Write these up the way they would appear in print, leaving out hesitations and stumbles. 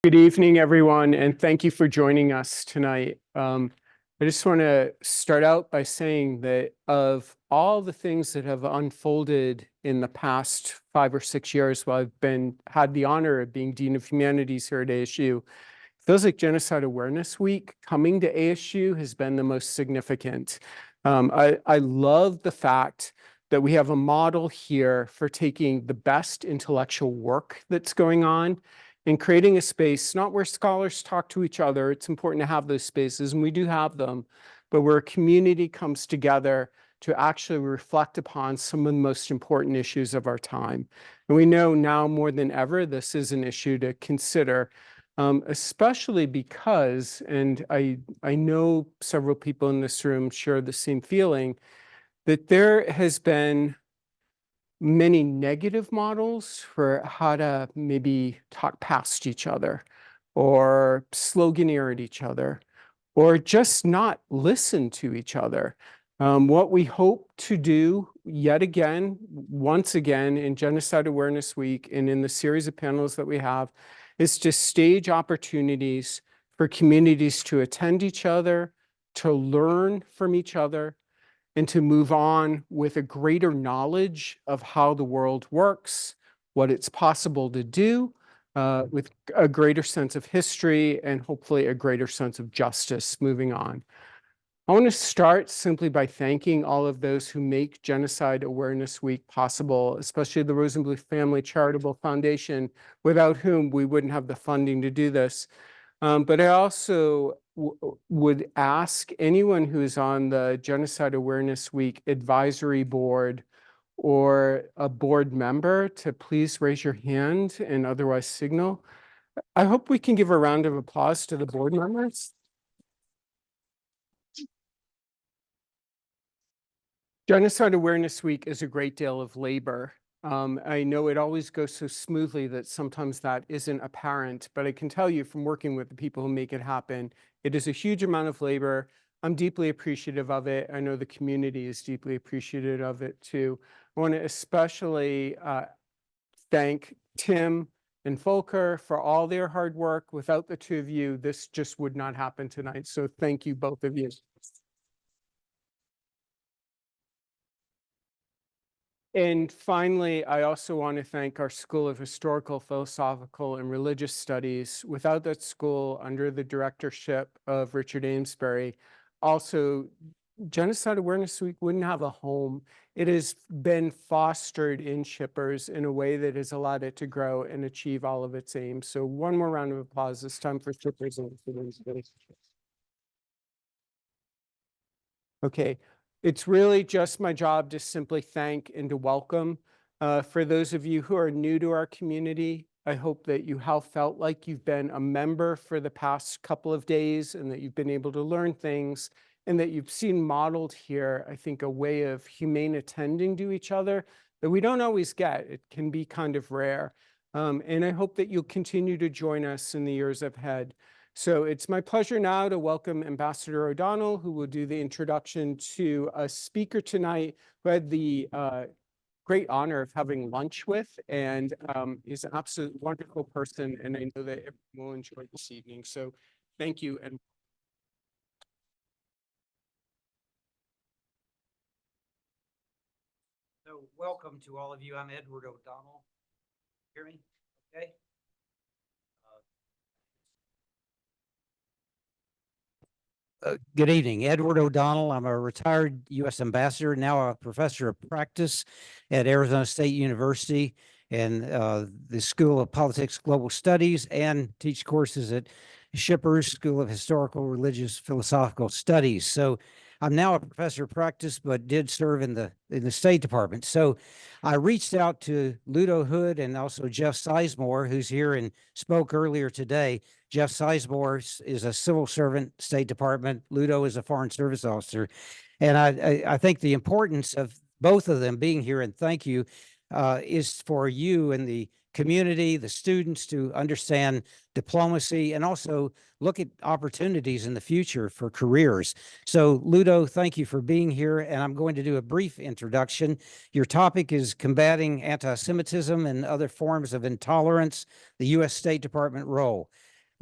Good evening, everyone, and thank you for joining us tonight. I just want to start out by saying that of all the things that have unfolded in the past 5 or 6 years while I've had the honor of being Dean of Humanities here at ASU, it feels like Genocide Awareness Week coming to ASU has been the most significant. I love the fact that we have a model here for taking the best intellectual work that's going on and creating a space, not where scholars talk to each other. It's important to have those spaces, and we do have them, but where a community comes together to actually reflect upon some of the most important issues of our time. And we know now more than ever, this is an issue to consider, especially because, and I know several people in this room share the same feeling, that there has been many negative models for how to maybe talk past each other or sloganeer at each other or just not listen to each other. What we hope to do yet again, once again in Genocide Awareness Week and in the series of panels that we have is to stage opportunities for communities to attend each other, to learn from each other, and to move on with a greater knowledge of how the world works, what it's possible to do, with a greater sense of history and hopefully a greater sense of justice moving on. I want to start simply by thanking all of those who make Genocide Awareness Week possible, especially the Rosenbluth Family Charitable Foundation, without whom we wouldn't have the funding to do this. But I also would ask anyone who's on the Genocide Awareness Week advisory board or a board member to please raise your hand and otherwise signal. I hope we can give a round of applause to the board members. Genocide Awareness Week is a great deal of labor. I know it always goes so smoothly that sometimes that isn't apparent, but I can tell you from working with the people who make it happen, it is a huge amount of labor. I'm deeply appreciative of it. I know the community is deeply appreciative of it too. I want to especially thank Tim and Volker for all their hard work. Without the two of you, this just would not happen tonight. So thank you, both of you. And finally, I also want to thank our School of Historical, Philosophical, and Religious Studies. Without that school, under the directorship of Richard Amesbury, also Genocide Awareness Week wouldn't have a home. It has been fostered in Shippers in a way that has allowed it to grow and achieve all of its aims. So one more round of applause this time for Shippers and for Amesbury. Okay. It's really just my job to simply thank and to welcome. For those of you who are new to our community, I hope that you have felt like you've been a member for the past couple of days and that you've been able to learn things and that you've seen modeled here, I think, a way of humane attending to each other that we don't always get. It can be kind of rare. And I hope that you'll continue to join us in the years ahead. So it's my pleasure now to welcome Ambassador O'Donnell, who will do the introduction to a speaker tonight who I had the great honor of having lunch with, and is an absolute wonderful person, and I know that everyone will enjoy this evening. So thank you. And so welcome to all of you. I'm Edward O'Donnell. Hear me? Okay. Good evening, Edward O'Donnell. I'm a retired U.S. ambassador, now a professor of practice at Arizona State University and the School of Politics Global Studies, and teach courses at Shippers School of Historical, Religious, Philosophical Studies. So I'm now a professor of practice, but did serve in the State Department. So I reached out to Ludovic Hood and also Jeff Sizemore, who's here and spoke earlier today. Jeff Sizemore is a civil servant, State Department. Ludo is a Foreign Service officer. And I think the importance of both of them being here, and thank you, is for you and the community, the students, to understand diplomacy and also look at opportunities in the future for careers. So Ludo, thank you for being here. And I'm going to do a brief introduction. Your topic is combating anti-Semitism and other forms of intolerance, the U.S. State Department role.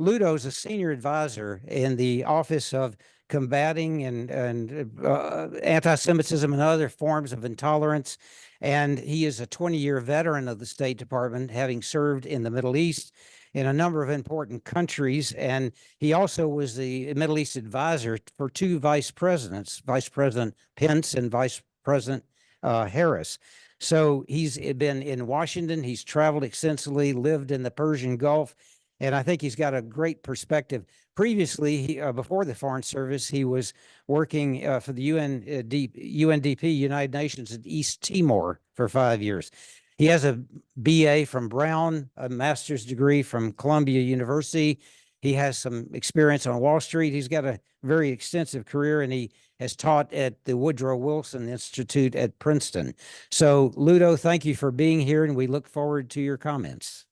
Ludo's a senior advisor in the Office of Combating and Antisemitism and other forms of intolerance. And he is a 20-year veteran of the State Department, having served in the Middle East in a number of important countries. And he also was the Middle East advisor for two vice presidents, Vice President Pence and Vice President Harris. So he's been in Washington. He's traveled extensively, lived in the Persian Gulf, and I think he's got a great perspective. Previously, before the Foreign Service, he was working for the UNDP, United Nations, in East Timor for 5 years. He has a BA from Brown, a master's degree from Columbia University. He has some experience on Wall Street. He's got a very extensive career, and he has taught at the Woodrow Wilson Institute at Princeton. So, Ludo, thank you for being here, and we look forward to your comments.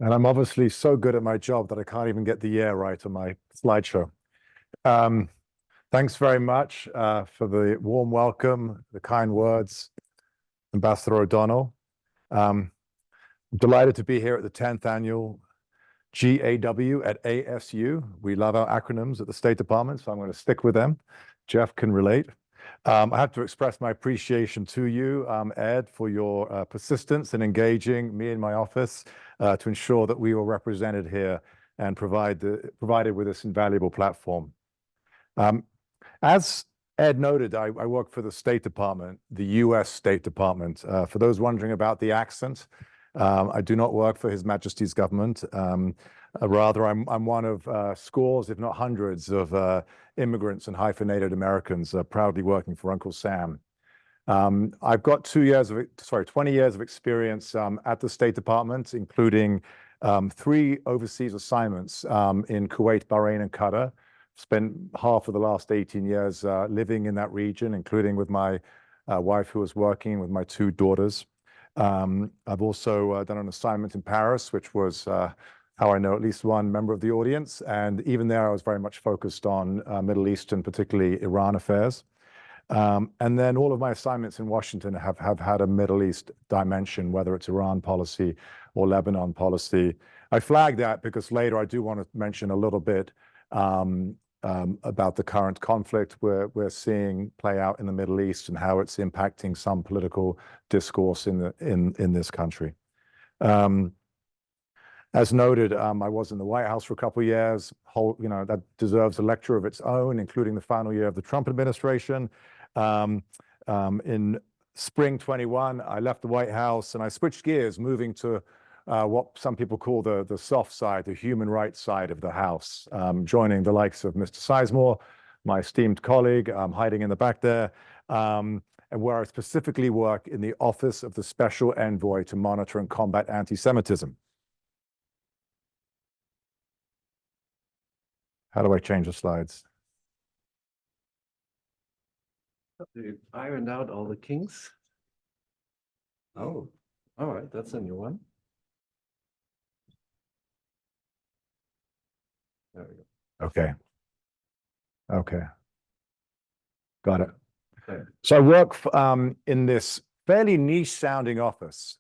And I'm obviously so good at my job that I can't even get the year right on my slideshow. Thanks very much for the warm welcome, the kind words, Ambassador O'Donnell. I'm delighted to be here at the 10th annual GAW at ASU. We love our acronyms at the State Department, so I'm going to stick with them. Jeff can relate. I have to express my appreciation to you, Ed, for your persistence in engaging me in my office to ensure that we were represented here and provided with this invaluable platform. As Ed noted, I work for the State Department, the U.S. State Department. For those wondering about the accent, I do not work for His Majesty's government. Rather, I'm one of scores, if not hundreds, of immigrants and hyphenated Americans proudly working for Uncle Sam. I've got 20 years of experience at the State Department, including 3 overseas assignments in Kuwait, Bahrain, and Qatar. Spent half of the last 18 years living in that region, including with my wife who was working with my 2 daughters. I've also done an assignment in Paris, which was how I know at least one member of the audience. And even there, I was very much focused on Middle Eastern, particularly Iran affairs. And then all of my assignments in Washington have had a Middle East dimension, whether it's Iran policy or Lebanon policy. I flag that because later I do want to mention a little bit about the current conflict we're seeing play out in the Middle East and how it's impacting some political discourse in this country. As noted, I was in the White House for a couple of years. That deserves a lecture of its own, including the final year of the Trump administration. In spring 21, I left the White House and I switched gears, moving to what some people call the soft side, the human rights side of the House, joining the likes of Mr. Sizemore, my esteemed colleague, hiding in the back there, and where I specifically work in the Office of the Special Envoy to Monitor and Combat Antisemitism. How do I change the slides? They've ironed out all the kinks. Oh, all right, that's a new one. There we go. Okay. Got it. Okay. So I work in this fairly niche sounding office.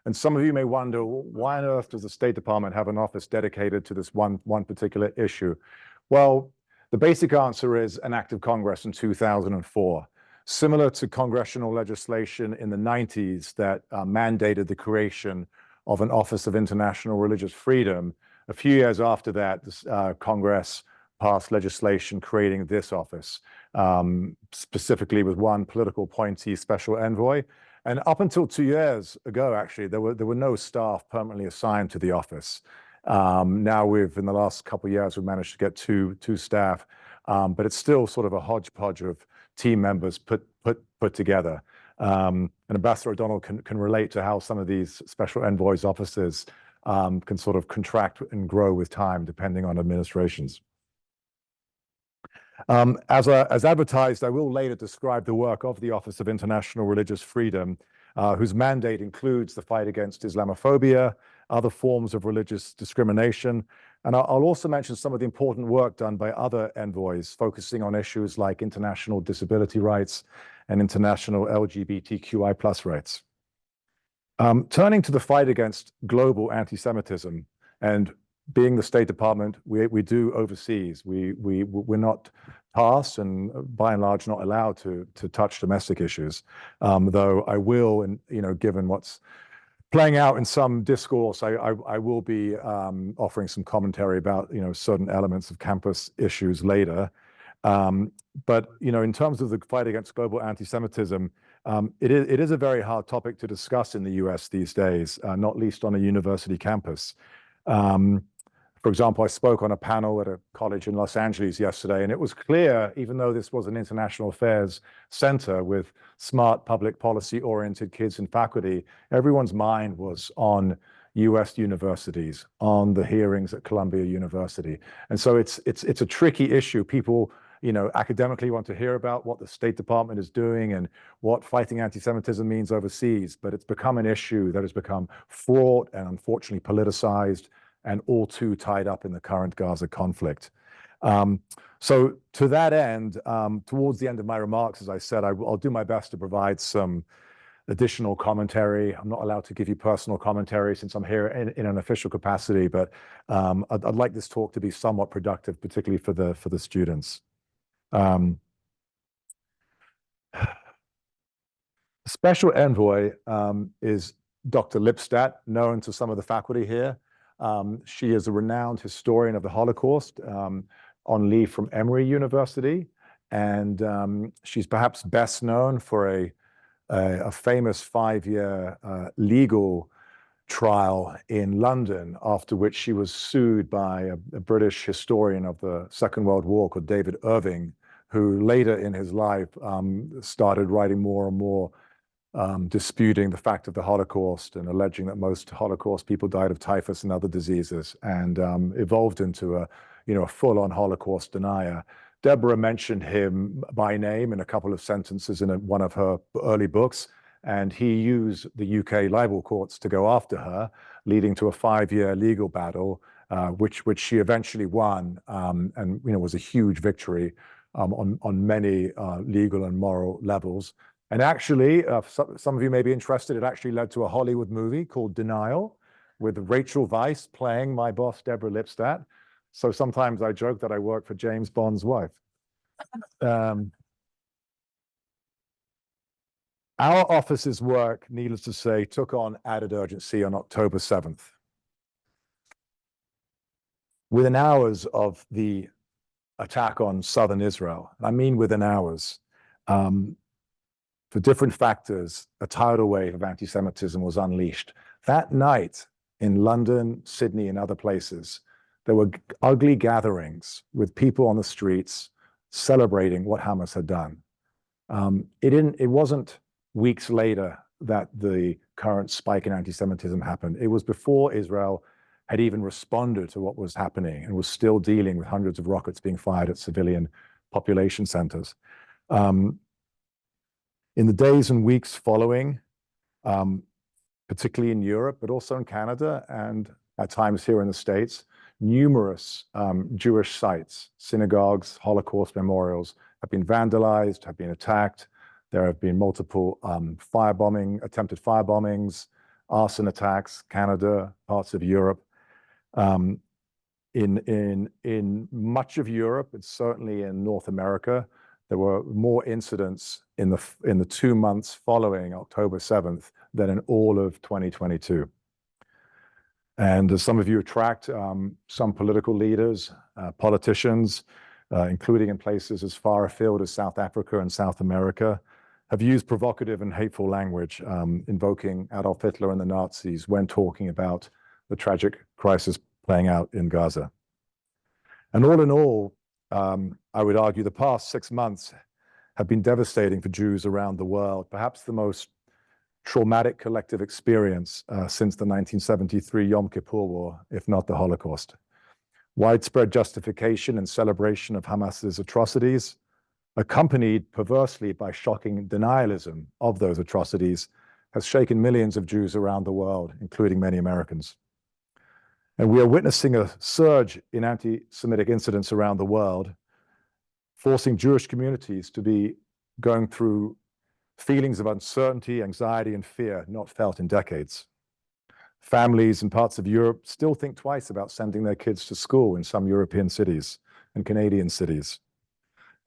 And some of you may wonder, why on earth does the State Department have an office dedicated to this one particular issue? Well, the basic answer is an act of Congress in 2004, similar to congressional legislation in the 90s that mandated the creation of an Office of International Religious Freedom. A few years after that, Congress passed legislation creating this office, specifically with one political appointee, Special Envoy. And up until 2 years ago, actually, there were no staff permanently assigned to the office. Now in the last couple of years, we've managed to get two staff, but it's still sort of a hodgepodge of team members put together. And Ambassador O'Donnell can relate to how some of these special envoys' offices can sort of contract and grow with time, depending on administrations. As advertised, I will later describe the work of the Office of International Religious Freedom. whose mandate includes the fight against Islamophobia, other forms of religious discrimination. And I'll also mention some of the important work done by other envoys focusing on issues like international disability rights and international LGBTQI+ rights. Turning to the fight against global anti-Semitism, and being the State Department, we do overseas. We're not tasked and by and large not allowed to touch domestic issues. Though I will, and given what's playing out in some discourse, I will be offering some commentary about certain elements of campus issues later. But in terms of the fight against global anti-Semitism, it is a very hard topic to discuss in the US these days, not least on a university campus. For example, I spoke on a panel at a college in Los Angeles yesterday, and it was clear, even though this was an international affairs center with smart public policy-oriented kids and faculty, everyone's mind was on US universities, on the hearings at Columbia University. And so it's a tricky issue. People academically want to hear about what the State Department is doing and what fighting anti-Semitism means overseas, but it's become an issue that has become fraught and unfortunately politicized and all too tied up in the current Gaza conflict. So to that end, towards the end of my remarks, as I said, I'll do my best to provide some additional commentary. I'm not allowed to give you personal commentary since I'm here in an official capacity, but I'd like this talk to be somewhat productive, particularly for the students. Special Envoy is Dr. Lipstadt, known to some of the faculty here. She is a renowned historian of the Holocaust on leave from Emory University, and she's perhaps best known for a famous 5-year legal trial in London, after which she was sued by a British historian of the Second World War called David Irving, who later in his life started writing more and more disputing the fact of the Holocaust and alleging that most Holocaust people died of typhus and other diseases, and evolved into a full-on Holocaust denier. Deborah mentioned him by name in a couple of sentences in one of her early books, and he used the UK libel courts to go after her, leading to a 5-year legal battle, which she eventually won, and was a huge victory on many legal and moral levels. And actually, some of you may be interested, it actually led to a Hollywood movie called Denial, with Rachel Weisz playing my boss, Deborah Lipstadt. So sometimes I joke that I work for James Bond's wife. Our office's work, needless to say, took on added urgency on October 7th. Within hours of the attack on southern Israel, I mean within hours, for different factors, a tidal wave of anti-Semitism was unleashed. That night in London, Sydney, and other places, there were ugly gatherings with people on the streets celebrating what Hamas had done. It wasn't weeks later that the current spike in anti-Semitism happened. It was before Israel had even responded to what was happening and was still dealing with hundreds of rockets being fired at civilian population centers. In the days and weeks following, particularly in Europe, but also in Canada and at times here in the States, numerous Jewish sites, synagogues, Holocaust memorials have been vandalized, have been attacked. There have been multiple attempted firebombings, arson attacks, Canada, parts of Europe. In much of Europe, and certainly in North America, there were more incidents in the 2 months following October 7th than in all of 2022. And as some of you have tracked, some political leaders, politicians, including in places as far afield as South Africa and South America, have used provocative and hateful language, invoking Adolf Hitler and the Nazis when talking about the tragic crisis playing out in Gaza. And all in all, I would argue the past 6 months have been devastating for Jews around the world, perhaps the most traumatic collective experience since the 1973 Yom Kippur War, if not the Holocaust. Widespread justification and celebration of Hamas's atrocities, accompanied perversely by shocking denialism of those atrocities, has shaken millions of Jews around the world, including many Americans. And we are witnessing a surge in anti-Semitic incidents around the world, forcing Jewish communities to be going through feelings of uncertainty, anxiety, and fear not felt in decades. Families in parts of Europe still think twice about sending their kids to school in some European cities and Canadian cities.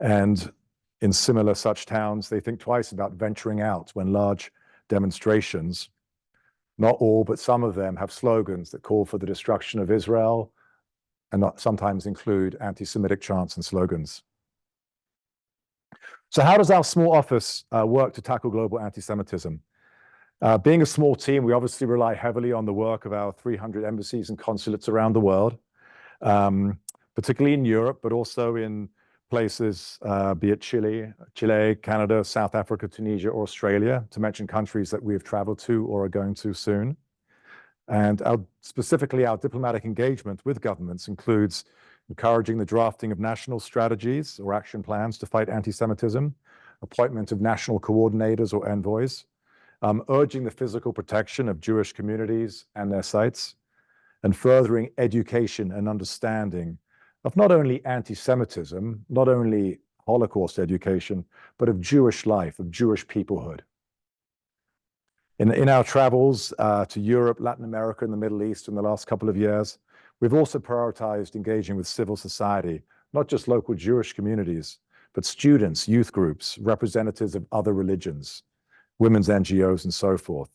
And in similar such towns, they think twice about venturing out when large demonstrations, not all, but some of them, have slogans that call for the destruction of Israel and sometimes include anti-Semitic chants and slogans. So how does our small office work to tackle global anti-Semitism? Being a small team, we obviously rely heavily on the work of our 300 embassies and consulates around the world, particularly in Europe, but also in places, be it Chile, Canada, South Africa, Tunisia, or Australia, to mention countries that we have traveled to or are going to soon. And specifically, our diplomatic engagement with governments includes encouraging the drafting of national strategies or action plans to fight anti-Semitism, appointment of national coordinators or envoys, urging the physical protection of Jewish communities and their sites, and furthering education and understanding of not only anti-Semitism, not only Holocaust education, but of Jewish life, of Jewish peoplehood. In our travels to Europe, Latin America, and the Middle East in the last couple of years, we've also prioritized engaging with civil society, not just local Jewish communities, but students, youth groups, representatives of other religions, women's NGOs, and so forth.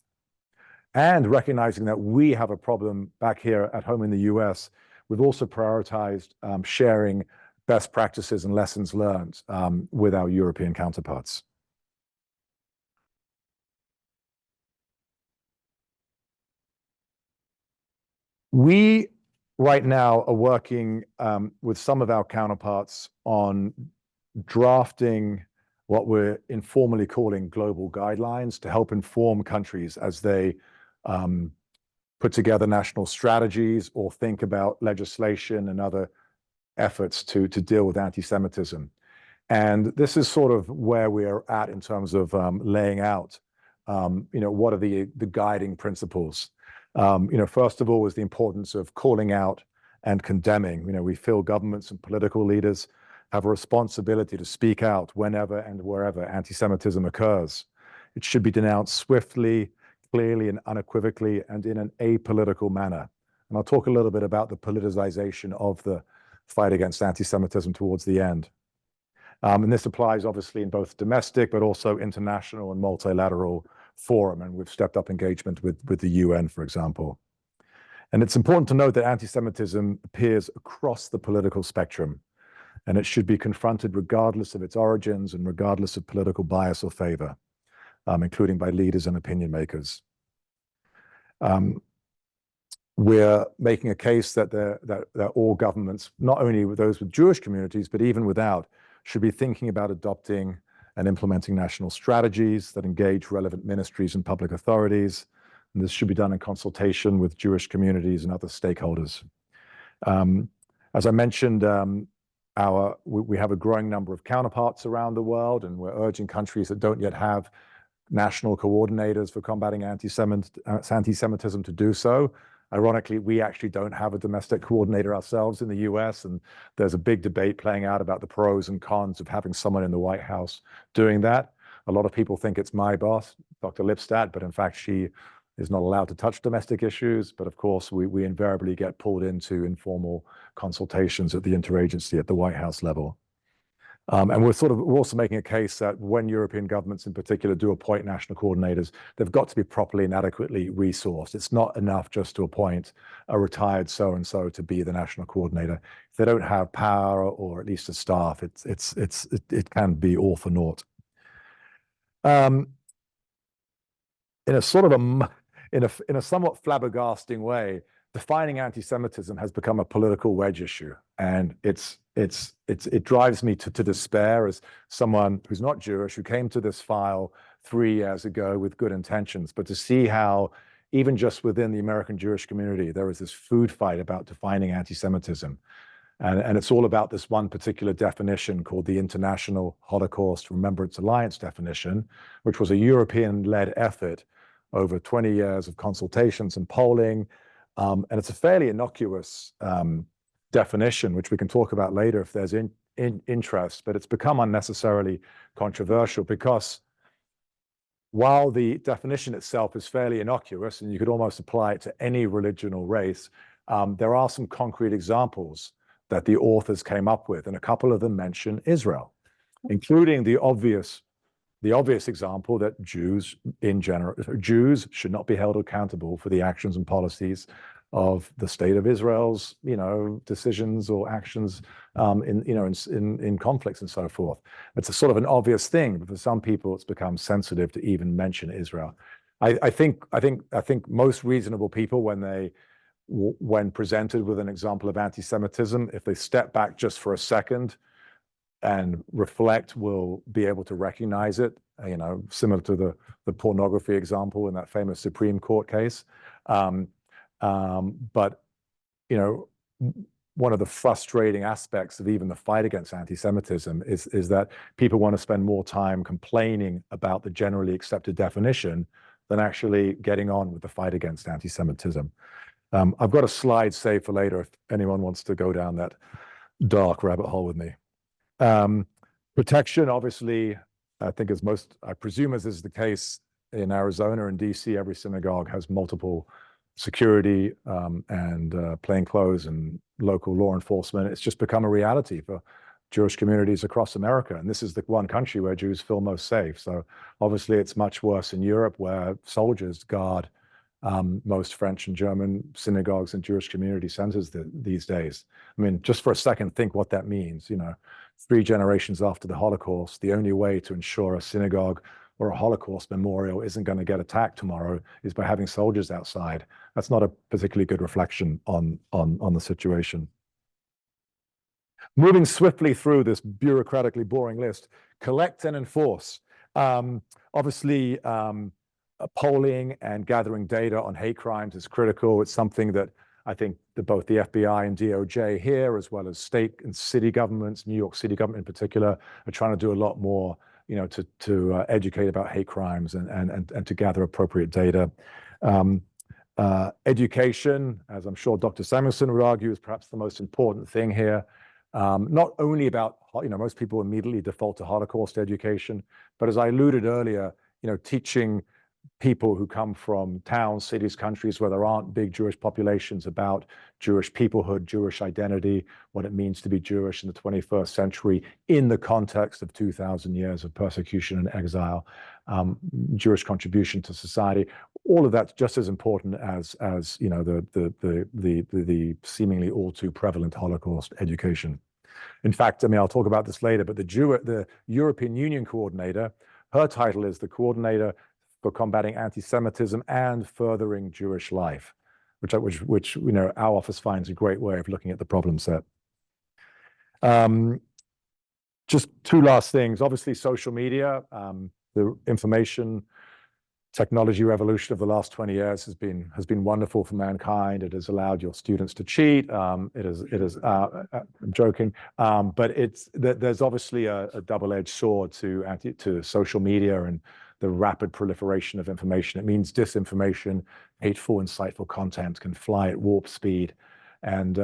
And recognizing that we have a problem back here at home in the US, we've also prioritized sharing best practices and lessons learned with our European counterparts. We, right now, are working with some of our counterparts on drafting what we're informally calling global guidelines to help inform countries as they put together national strategies or think about legislation and other efforts to deal with anti-Semitism. And this is sort of where we are at in terms of laying out, what are the guiding principles. First of all is the importance of calling out and condemning. We feel governments and political leaders have a responsibility to speak out whenever and wherever anti-Semitism occurs. It should be denounced swiftly, clearly, and unequivocally, and in an apolitical manner. And I'll talk a little bit about the politicization of the fight against anti-Semitism towards the end. And this applies obviously in both domestic, but also international and multilateral forum. And we've stepped up engagement with the UN, for example. And it's important to note that anti-Semitism appears across the political spectrum, and it should be confronted regardless of its origins and regardless of political bias or favor, including by leaders and opinion makers. We're making a case that all governments, not only with those with Jewish communities, but even without, should be thinking about adopting and implementing national strategies that engage relevant ministries and public authorities. And this should be done in consultation with Jewish communities and other stakeholders. As I mentioned, we have a growing number of counterparts around the world, and we're urging countries that don't yet have national coordinators for combating anti-Semitism to do so. Ironically, we actually don't have a domestic coordinator ourselves in the US, and there's a big debate playing out about the pros and cons of having someone in the White House doing that. A lot of people think it's my boss, Dr. Lipstadt, but in fact, she is not allowed to touch domestic issues. But of course, we invariably get pulled into informal consultations at the interagency at the White House level. And we're also making a case that when European governments in particular do appoint national coordinators, they've got to be properly and adequately resourced. It's not enough just to appoint a retired so-and-so to be the national coordinator. If they don't have power or at least a staff, it can be all for naught. In a sort of in a somewhat flabbergasting way, defining anti-Semitism has become a political wedge issue, and it drives me to despair as someone who's not Jewish, who came to this file 3 years ago with good intentions, but to see how even just within the American Jewish community, there is this food fight about defining anti-Semitism. And it's all about this one particular definition called the International Holocaust Remembrance Alliance definition, which was a European-led effort over 20 years of consultations and polling. And it's a fairly innocuous definition, which we can talk about later if there's interest, but it's become unnecessarily controversial because while the definition itself is fairly innocuous and you could almost apply it to any religion or race, there are some concrete examples that the authors came up with, and a couple of them mention Israel, including the obvious example that Jews should not be held accountable for the actions and policies of the state of Israel's, decisions or actions in conflicts and so forth. It's a sort of an obvious thing, but for some people, it's become sensitive to even mention Israel. I think most reasonable people, when presented with an example of anti-Semitism, if they step back just for a second and reflect, will be able to recognize it, similar to the pornography example in that famous Supreme Court case. But one of the frustrating aspects of even the fight against anti-Semitism is that people want to spend more time complaining about the generally accepted definition than actually getting on with the fight against anti-Semitism. I've got a slide saved for later if anyone wants to go down that dark rabbit hole with me. Protection, obviously, I presume as is the case in Arizona and DC, every synagogue has multiple security and plainclothes and local law enforcement. It's just become a reality for Jewish communities across America. And this is the one country where Jews feel most safe. So obviously it's much worse in Europe, where soldiers guard most French and German synagogues and Jewish community centers these days. I mean, just for a second, think what that means. 3 generations after the Holocaust, the only way to ensure a synagogue or a Holocaust memorial isn't going to get attacked tomorrow is by having soldiers outside. That's not a particularly good reflection on the situation. Moving swiftly through this bureaucratically boring list, collect and enforce. Obviously, polling and gathering data on hate crimes is critical. It's something that I think that both the FBI and DOJ here, as well as state and city governments, New York City government in particular, are trying to do a lot more, to educate about hate crimes and to gather appropriate data. Education, as I'm sure Dr. Samuelson would argue, is perhaps the most important thing here. Not only about, most people immediately default to Holocaust education, but as I alluded earlier, teaching people who come from towns, cities, countries where there aren't big Jewish populations about Jewish peoplehood, Jewish identity, what it means to be Jewish in the 21st century in the context of 2,000 years of persecution and exile, Jewish contribution to society. All of that's just as important as the seemingly all too prevalent Holocaust education. In fact, I'll talk about this later, but the European Union coordinator, her title is the Coordinator for Combating Anti-Semitism and Furthering Jewish Life, which our office finds a great way of looking at the problem set. Just 2 last things. Obviously, social media, the information technology revolution of the last 20 years has been wonderful for mankind. It has allowed your students to cheat. I'm joking, but there's obviously a double-edged sword to social media and the rapid proliferation of information. It means disinformation, hateful, insightful content can fly at warp speed. And,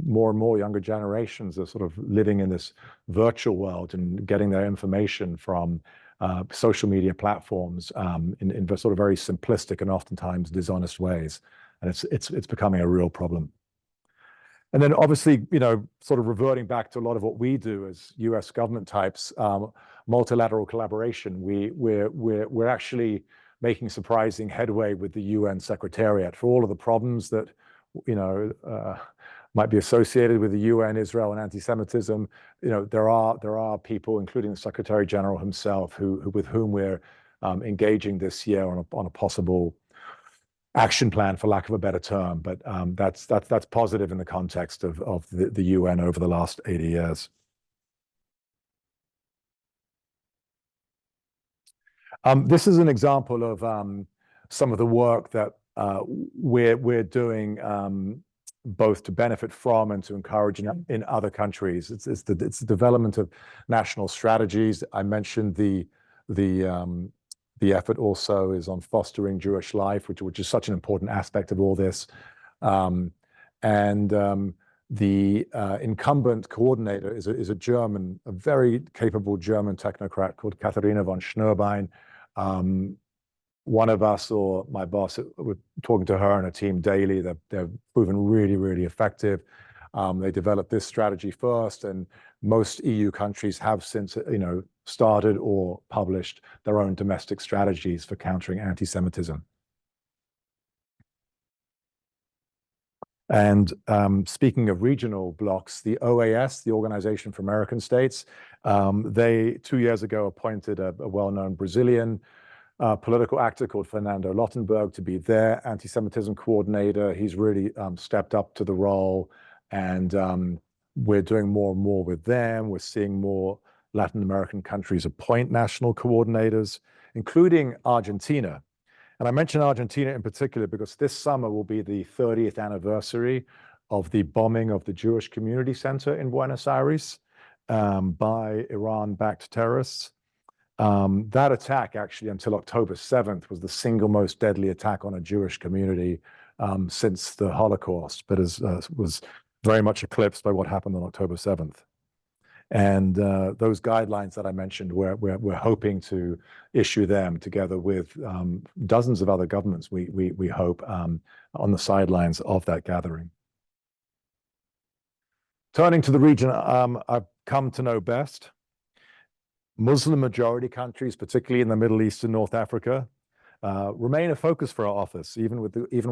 more and more younger generations are sort of living in this virtual world and getting their information from social media platforms in sort of very simplistic and oftentimes dishonest ways. And it's becoming a real problem. And then obviously, sort of reverting back to a lot of what we do as US government types, multilateral collaboration, we're actually making surprising headway with the UN Secretariat for all of the problems that, might be associated with the UN, Israel, and anti-Semitism. There are people, including the Secretary General himself, with whom we're engaging this year on a possible action plan, for lack of a better term. But that's positive in the context of the UN over the last 80 years. This is an example of some of the work that we're doing both to benefit from and to encourage in other countries. It's the development of national strategies. I mentioned the The effort also is on fostering Jewish life, which is such an important aspect of all this. The incumbent coordinator is a German, a very capable German technocrat called Katharina von Schnurbein. One of us, or my boss, we're talking to her and her team daily. They're proven really, really effective. They developed this strategy first, and most EU countries have since, started or published their own domestic strategies for countering anti-Semitism. And speaking of regional blocs, the OAS, the Organization for American States, they 2 years ago appointed a well-known Brazilian political actor called Fernando Lottenberg to be their anti-Semitism coordinator. He's really stepped up to the role, and we're doing more and more with them. We're seeing more Latin American countries appoint national coordinators, including Argentina. And I mention Argentina in particular because this summer will be the 30th anniversary of the bombing of the Jewish Community Center in Buenos Aires by Iran-backed terrorists. That attack, actually, until October 7th, was the single most deadly attack on a Jewish community since the Holocaust, but was very much eclipsed by what happened on October 7th. And those guidelines that I mentioned, we're hoping to issue them together with dozens of other governments, we hope, on the sidelines of that gathering. Turning to the region I've come to know best, Muslim majority countries, particularly in the Middle East and North Africa, remain a focus for our office, even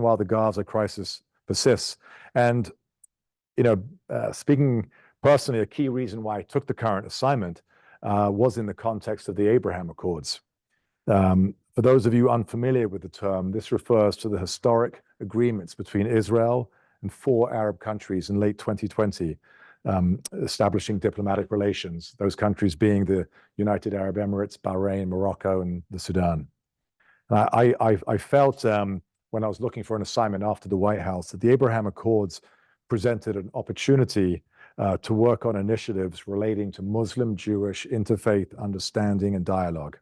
while the Gaza crisis persists. And speaking personally, a key reason why I took the current assignment was in the context of the Abraham Accords. For those of you unfamiliar with the term, this refers to the historic agreements between Israel and 4 Arab countries in late 2020, establishing diplomatic relations, those countries being the United Arab Emirates, Bahrain, Morocco, and the Sudan. I felt when I was looking for an assignment after the White House that the Abraham Accords presented an opportunity to work on initiatives relating to Muslim-Jewish interfaith understanding and dialogue.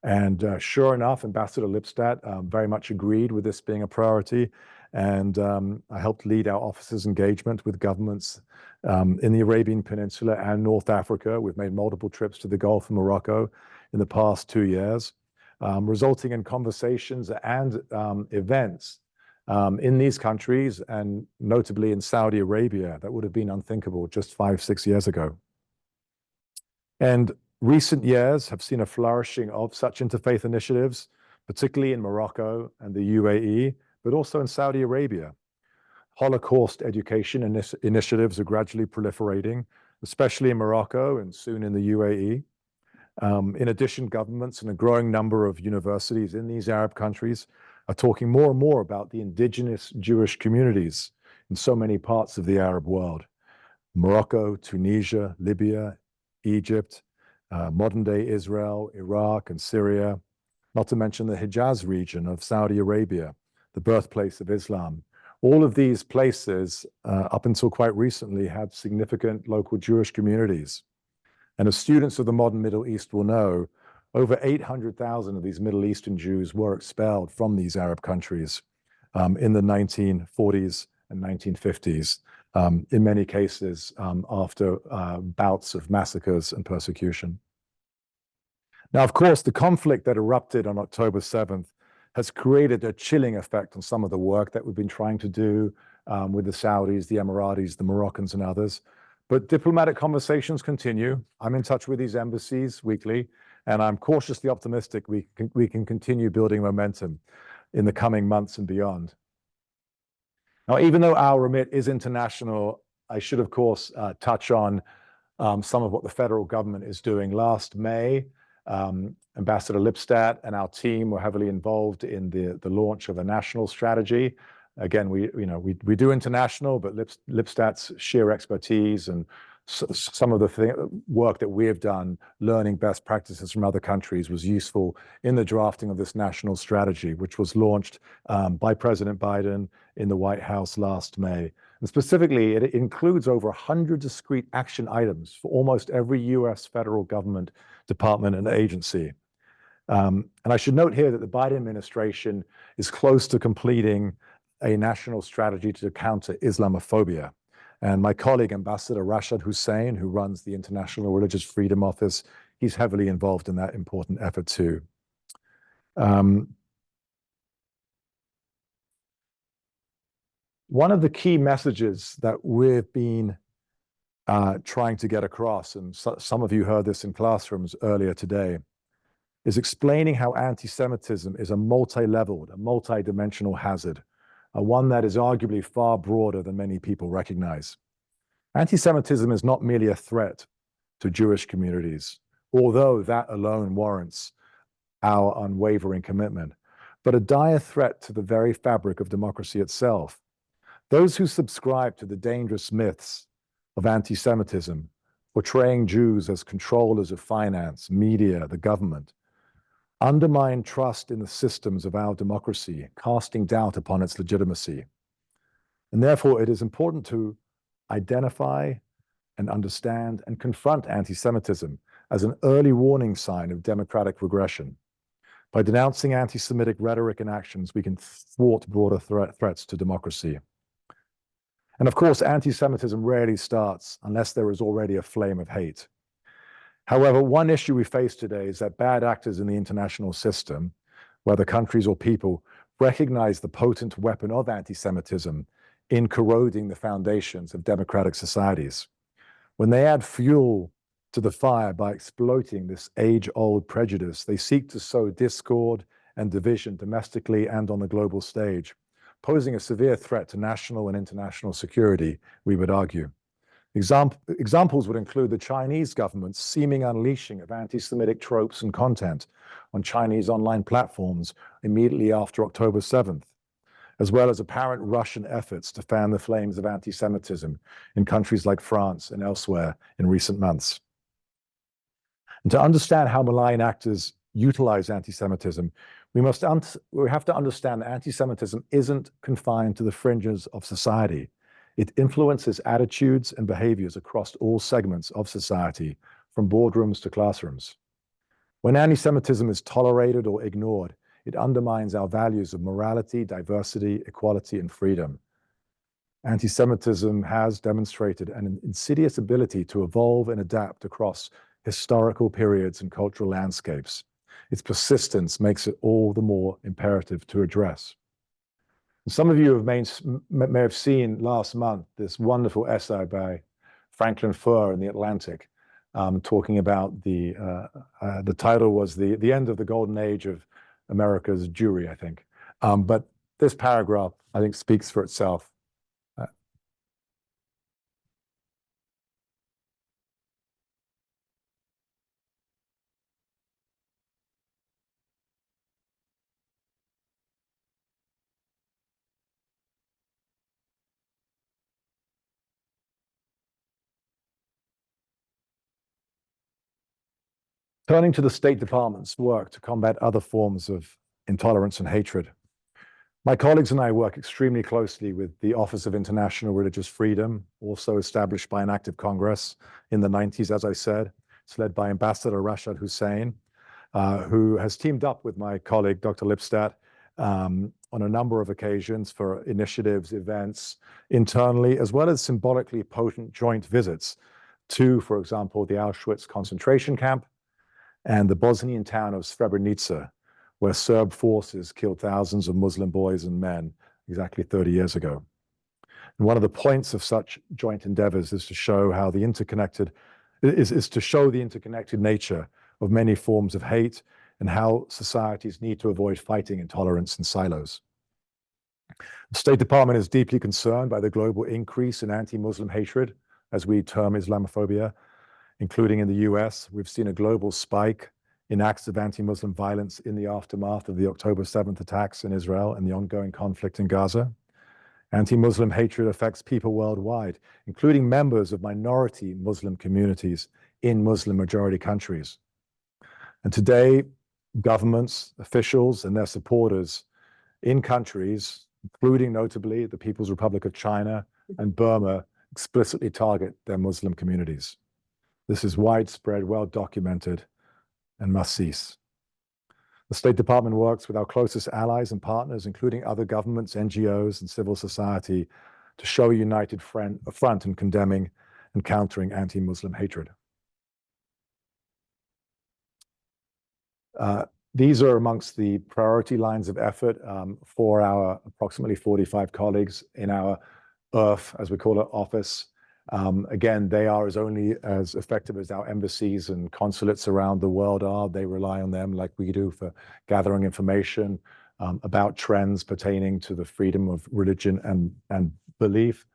And sure enough, Ambassador Lipstadt very much agreed with this being a priority. And I helped lead our office's engagement with governments in the Arabian Peninsula and North Africa. We've made multiple trips to the Gulf and Morocco in the past 2 years, resulting in conversations and events in these countries, and notably in Saudi Arabia, that would have been unthinkable just 5-6 years ago. And recent years have seen a flourishing of such interfaith initiatives, particularly in Morocco and the UAE, but also in Saudi Arabia. Holocaust education initiatives are gradually proliferating, especially in Morocco and soon in the UAE. In addition, governments and a growing number of universities in these Arab countries are talking more and more about the indigenous Jewish communities in so many parts of the Arab world. Morocco, Tunisia, Libya, Egypt, modern-day Israel, Iraq, and Syria, not to mention the Hijaz region of Saudi Arabia, the birthplace of Islam. All of these places, up until quite recently, had significant local Jewish communities. And as students of the modern Middle East will know, over 800,000 of these Middle Eastern Jews were expelled from these Arab countries in the 1940s and 1950s, in many cases after bouts of massacres and persecution. Now, of course, the conflict that erupted on October 7th has created a chilling effect on some of the work that we've been trying to do with the Saudis, the Emiratis, the Moroccans, and others. But diplomatic conversations continue. I'm in touch with these embassies weekly, and I'm cautiously optimistic we can continue building momentum in the coming months and beyond. Now, even though our remit is international, I should, of course, touch on some of what the federal government is doing. Last May, Ambassador Lipstadt and our team were heavily involved in the launch of a national strategy. Again, we do international, but Lipstadt's sheer expertise and some of the work that we have done, learning best practices from other countries, was useful in the drafting of this national strategy, which was launched by President Biden in the White House last May. And specifically, it includes over 100 discrete action items for almost every US federal government department and agency. And I should note here that the Biden administration is close to completing a national strategy to counter Islamophobia. And my colleague, Ambassador Rashad Hussain, who runs the International Religious Freedom Office, he's heavily involved in that important effort too. One of the key messages that we've been trying to get across, and some of you heard this in classrooms earlier today, is explaining how anti-Semitism is a multi-leveled, a multi-dimensional hazard, one that is arguably far broader than many people recognize. Anti-Semitism is not merely a threat to Jewish communities, although that alone warrants our unwavering commitment, but a dire threat to the very fabric of democracy itself. Those who subscribe to the dangerous myths of anti-Semitism, portraying Jews as controllers of finance, media, the government, undermine trust in the systems of our democracy, casting doubt upon its legitimacy. And therefore, it is important to identify and understand and confront anti-Semitism as an early warning sign of democratic regression. By denouncing anti-Semitic rhetoric and actions, we can thwart broader threats to democracy. And of course, anti-Semitism rarely starts unless there is already a flame of hate. However, one issue we face today is that bad actors in the international system, whether countries or people, recognize the potent weapon of anti-Semitism in corroding the foundations of democratic societies. When they add fuel to the fire by exploiting this age-old prejudice, they seek to sow discord and division domestically and on the global stage, posing a severe threat to national and international security, we would argue. Examples would include the Chinese government's seeming unleashing of anti-Semitic tropes and content on Chinese online platforms immediately after October 7th, as well as apparent Russian efforts to fan the flames of anti-Semitism in countries like France and elsewhere in recent months. And to understand how malign actors utilize anti-Semitism, we have to understand that anti-Semitism isn't confined to the fringes of society. It influences attitudes and behaviors across all segments of society, from boardrooms to classrooms. When anti-Semitism is tolerated or ignored, it undermines our values of morality, diversity, equality, and freedom. Anti-Semitism has demonstrated an insidious ability to evolve and adapt across historical periods and cultural landscapes. Its persistence makes it all the more imperative to address. Some of you may have seen last month this wonderful essay by Franklin Furr in The Atlantic, talking about the title was the End of the Golden Age of America's Jewry, I think. But this paragraph, I think, speaks for itself. Turning to the State Department's work to combat other forms of intolerance and hatred, my colleagues and I work extremely closely with the Office of International Religious Freedom, also established by an act of Congress in the 90s, as I said. It's led by Ambassador Rashad Hussain, who has teamed up with my colleague, Dr. Lipstadt, on a number of occasions for initiatives, events internally, as well as symbolically potent joint visits to, for example, the Auschwitz concentration camp and the Bosnian town of Srebrenica, where Serb forces killed thousands of Muslim boys and men exactly 30 years ago. And one of the points of such joint endeavors is to show how the interconnected nature of many forms of hate and how societies need to avoid fighting intolerance in silos. The State Department is deeply concerned by the global increase in anti-Muslim hatred, as we term Islamophobia, including in the US. We've seen a global spike in acts of anti-Muslim violence in the aftermath of the October 7th attacks in Israel and the ongoing conflict in Gaza. Anti-Muslim hatred affects people worldwide, including members of minority Muslim communities in Muslim-majority countries. And today, governments, officials, and their supporters in countries, including notably the People's Republic of China and Burma, explicitly target their Muslim communities. This is widespread, well documented, and must cease. The State Department works with our closest allies and partners, including other governments, NGOs, and civil society, to show a united front in condemning and countering anti-Muslim hatred. These are amongst the priority lines of effort for our approximately 45 colleagues in our EARF, as we call it, office. Again, they are only as effective as our embassies and consulates around the world are. They rely on them like we do for gathering information about trends pertaining to the freedom of religion and belief.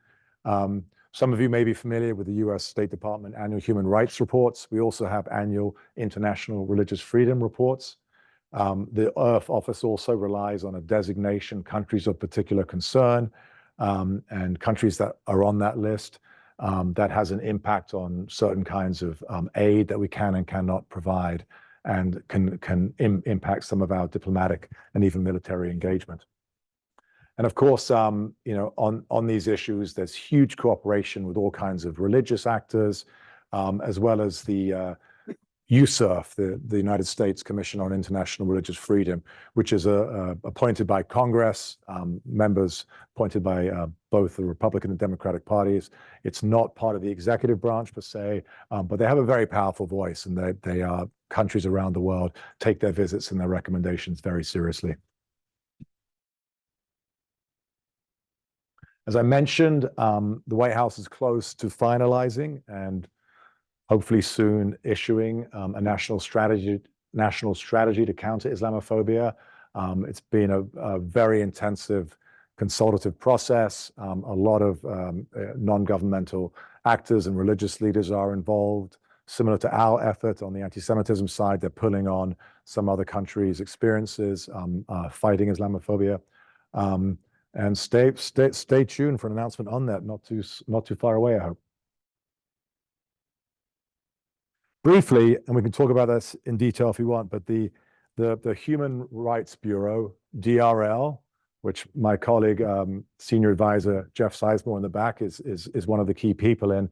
Some of you may be familiar with the US State Department annual human rights reports. We also have annual international religious freedom reports. The EARF office also relies on a designation, countries of particular concern, and countries that are on that list that has an impact on certain kinds of aid that we can and cannot provide, and can impact some of our diplomatic and even military engagement. And of course, you know, on these issues, there's huge cooperation with all kinds of religious actors, as well as the USERF, the United States Commission on International Religious Freedom, which is appointed by Congress, members appointed by both the Republican and Democratic parties. It's not part of the executive branch per se, but they have a very powerful voice, and they are countries around the world take their visits and their recommendations very seriously. As I mentioned, the White House is close to finalizing and hopefully soon issuing a national strategy to counter Islamophobia. It's been a very intensive consultative process. A lot of non-governmental actors and religious leaders are involved. Similar to our effort on the anti-Semitism side, they're pulling on some other countries' experiences fighting Islamophobia. And stay tuned for an announcement on that, not too far away, I hope. Briefly, and we can talk about this in detail if you want, but the Human Rights Bureau, DRL, which my colleague, Senior Advisor Jeff Sizemore in the back is one of the key people in.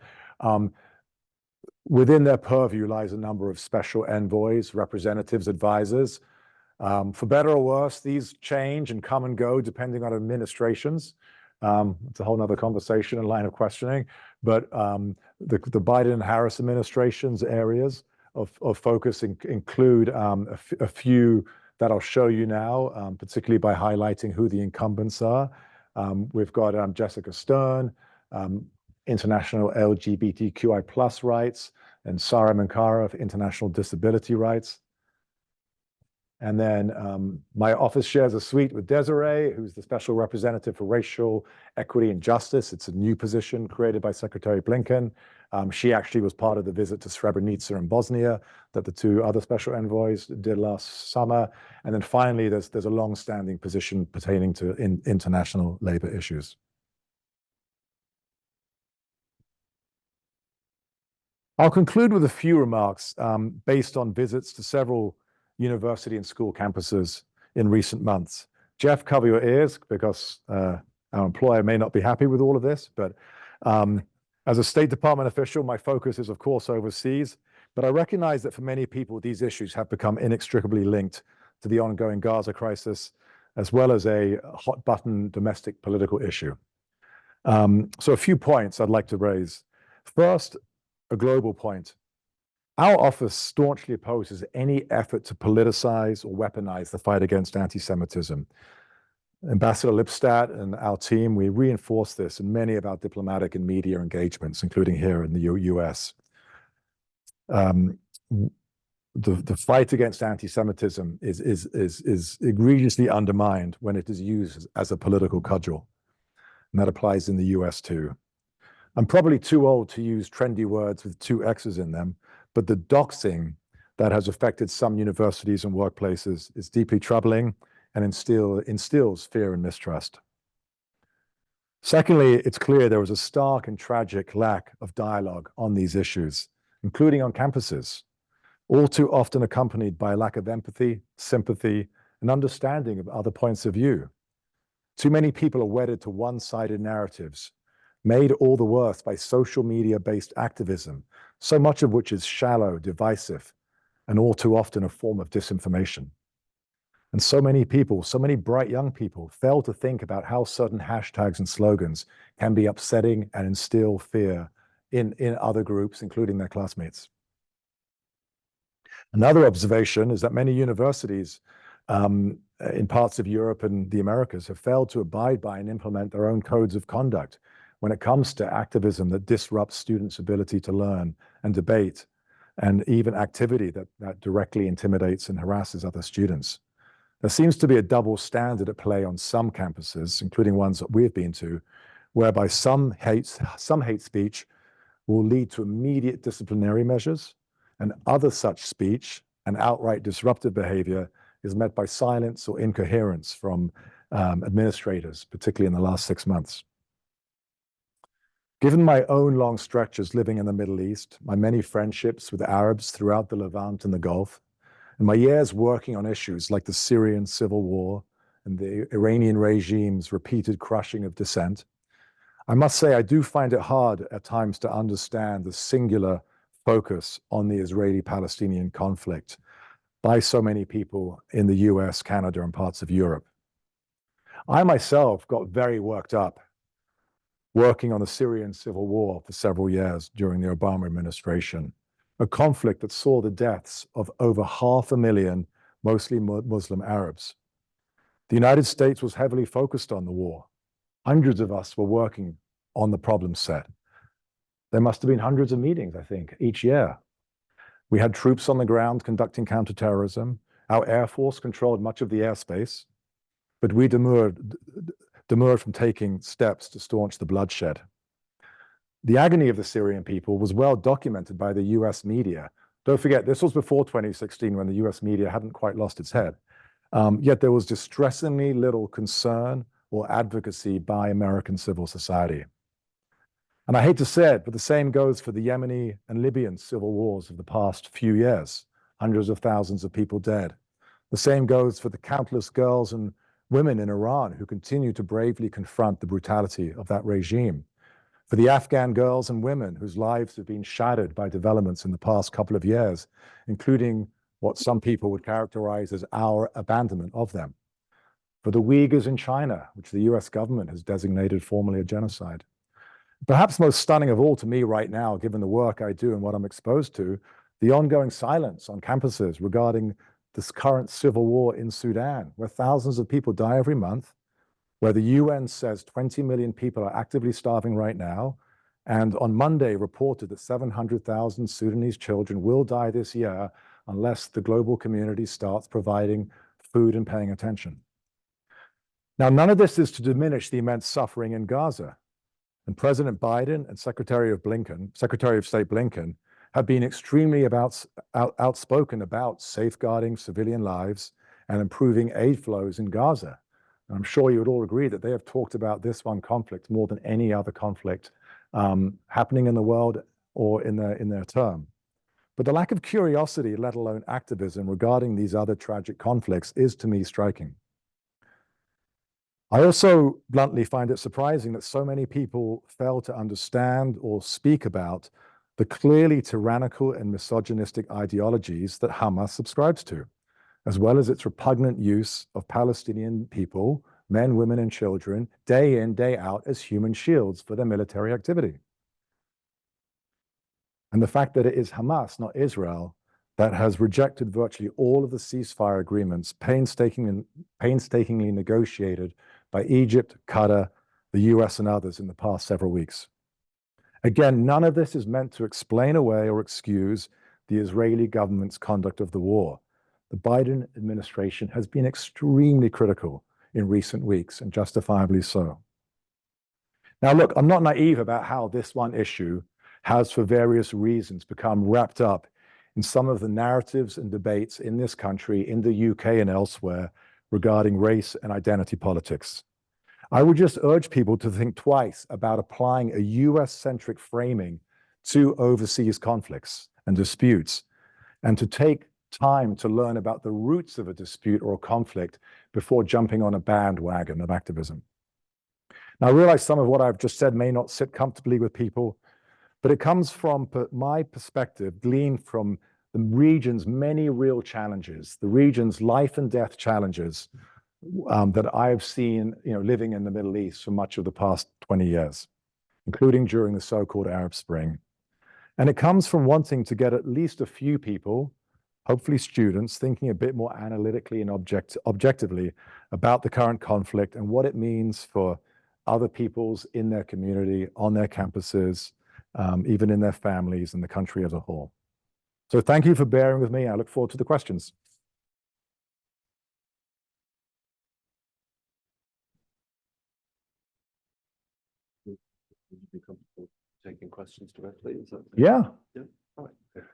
Within their purview lies a number of special envoys, representatives, advisors. For better or worse, these change and come and go depending on administrations. It's a whole nother conversation and line of questioning. But the Biden and Harris administration's areas of focus include a few that I'll show you now, particularly by highlighting who the incumbents are. We've got Jessica Stern, international LGBTQI+ rights, and Sara Mankara for international disability rights. And then my office shares a suite with Desiree, who's the Special Representative for Racial Equity and Justice. It's a new position created by Secretary Blinken. She actually was part of the visit to Srebrenica and Bosnia that the two other special envoys did last summer. And then finally, there's a long-standing position pertaining to international labor issues. I'll conclude with a few remarks based on visits to several university and school campuses in recent months. Jeff, cover your ears because our employer may not be happy with all of this, but as a State Department official, my focus is of course overseas, but I recognize that for many people, these issues have become inextricably linked to the ongoing Gaza crisis, as well as a hot button domestic political issue. So a few points I'd like to raise. First, a global point. Our office staunchly opposes any effort to politicize or weaponize the fight against anti-Semitism. Ambassador Lipstadt and our team, we reinforce this in many of our diplomatic and media engagements, including here in the US. The fight against anti-Semitism is egregiously undermined when it is used as a political cudgel. And that applies in the US too. I'm probably too old to use trendy words with two X's in them, but the doxing that has affected some universities and workplaces is deeply troubling and instills fear and mistrust. Secondly, it's clear there was a stark and tragic lack of dialogue on these issues, including on campuses, all too often accompanied by a lack of empathy, sympathy, and understanding of other points of view. Too many people are wedded to one-sided narratives, made all the worse by social media-based activism, so much of which is shallow, divisive, and all too often a form of disinformation. And so many people, so many bright young people fail to think about how certain hashtags and slogans can be upsetting and instill fear in other groups, including their classmates. Another observation is that many universities in parts of Europe and the Americas have failed to abide by and implement their own codes of conduct when it comes to activism that disrupts students' ability to learn and debate, and even activity that directly intimidates and harasses other students. There seems to be a double standard at play on some campuses, including ones that we've been to, whereby some hate speech will lead to immediate disciplinary measures, and other such speech and outright disruptive behavior is met by silence or incoherence from administrators, particularly in the last 6 months. Given my own long stretches living in the Middle East, my many friendships with Arabs throughout the Levant and the Gulf, and my years working on issues like the Syrian civil war and the Iranian regime's repeated crushing of dissent, I must say I do find it hard at times to understand the singular focus on the Israeli-Palestinian conflict by so many people in the US, Canada, and parts of Europe. I myself got very worked up working on the Syrian civil war for several years during the Obama administration, a conflict that saw the deaths of over 500,000, mostly Muslim Arabs. The United States was heavily focused on the war. Hundreds of us were working on the problem set. There must have been hundreds of meetings, I think, each year. We had troops on the ground conducting counterterrorism. Our Air Force controlled much of the airspace, but we demurred from taking steps to staunch the bloodshed. The agony of the Syrian people was well documented by the US media. Don't forget, this was before 2016 when the US media hadn't quite lost its head. Yet there was distressingly little concern or advocacy by American civil society. And I hate to say it, but the same goes for the Yemeni and Libyan civil wars of the past few years, hundreds of thousands of people dead. The same goes for the countless girls and women in Iran who continue to bravely confront the brutality of that regime. For the Afghan girls and women whose lives have been shattered by developments in the past couple of years, including what some people would characterize as our abandonment of them. For the Uyghurs in China, which the US government has designated formally a genocide. Perhaps most stunning of all to me right now, given the work I do and what I'm exposed to, the ongoing silence on campuses regarding this current civil war in Sudan, where thousands of people die every month, where the UN says 20 million people are actively starving right now, and on Monday reported that 700,000 Sudanese children will die this year unless the global community starts providing food and paying attention. Now, none of this is to diminish the immense suffering in Gaza. And President Biden and Secretary of State Blinken have been extremely outspoken about safeguarding civilian lives and improving aid flows in Gaza. And I'm sure you would all agree that they have talked about this one conflict more than any other conflict happening in the world or in their term. But the lack of curiosity, let alone activism, regarding these other tragic conflicts is, to me, striking. I also bluntly find it surprising that so many people fail to understand or speak about the clearly tyrannical and misogynistic ideologies that Hamas subscribes to, as well as its repugnant use of Palestinian people, men, women, and children, day in, day out, as human shields for their military activity. And the fact that it is Hamas, not Israel, that has rejected virtually all of the ceasefire agreements painstakingly negotiated by Egypt, Qatar, the US, and others in the past several weeks. Again, none of this is meant to explain away or excuse the Israeli government's conduct of the war. The Biden administration has been extremely critical in recent weeks, and justifiably so. Now, look, I'm not naive about how this one issue has, for various reasons, become wrapped up in some of the narratives and debates in this country, in the UK and elsewhere, regarding race and identity politics. I would just urge people to think twice about applying a US-centric framing to overseas conflicts and disputes, and to take time to learn about the roots of a dispute or a conflict before jumping on a bandwagon of activism. Now, I realize some of what I've just said may not sit comfortably with people, but it comes from my perspective, gleaned from the region's many real challenges, the region's life and death challenges that I have seen, living in the Middle East for much of the past 20 years, including during the so-called Arab Spring. And it comes from wanting to get at least a few people, hopefully students, thinking a bit more analytically and objectively about the current conflict and what it means for other peoples in their community, on their campuses, even in their families and the country as a whole. So thank you for bearing with me. I look forward to the questions. Would you be comfortable taking questions directly? Is that Yeah. Yeah. All right.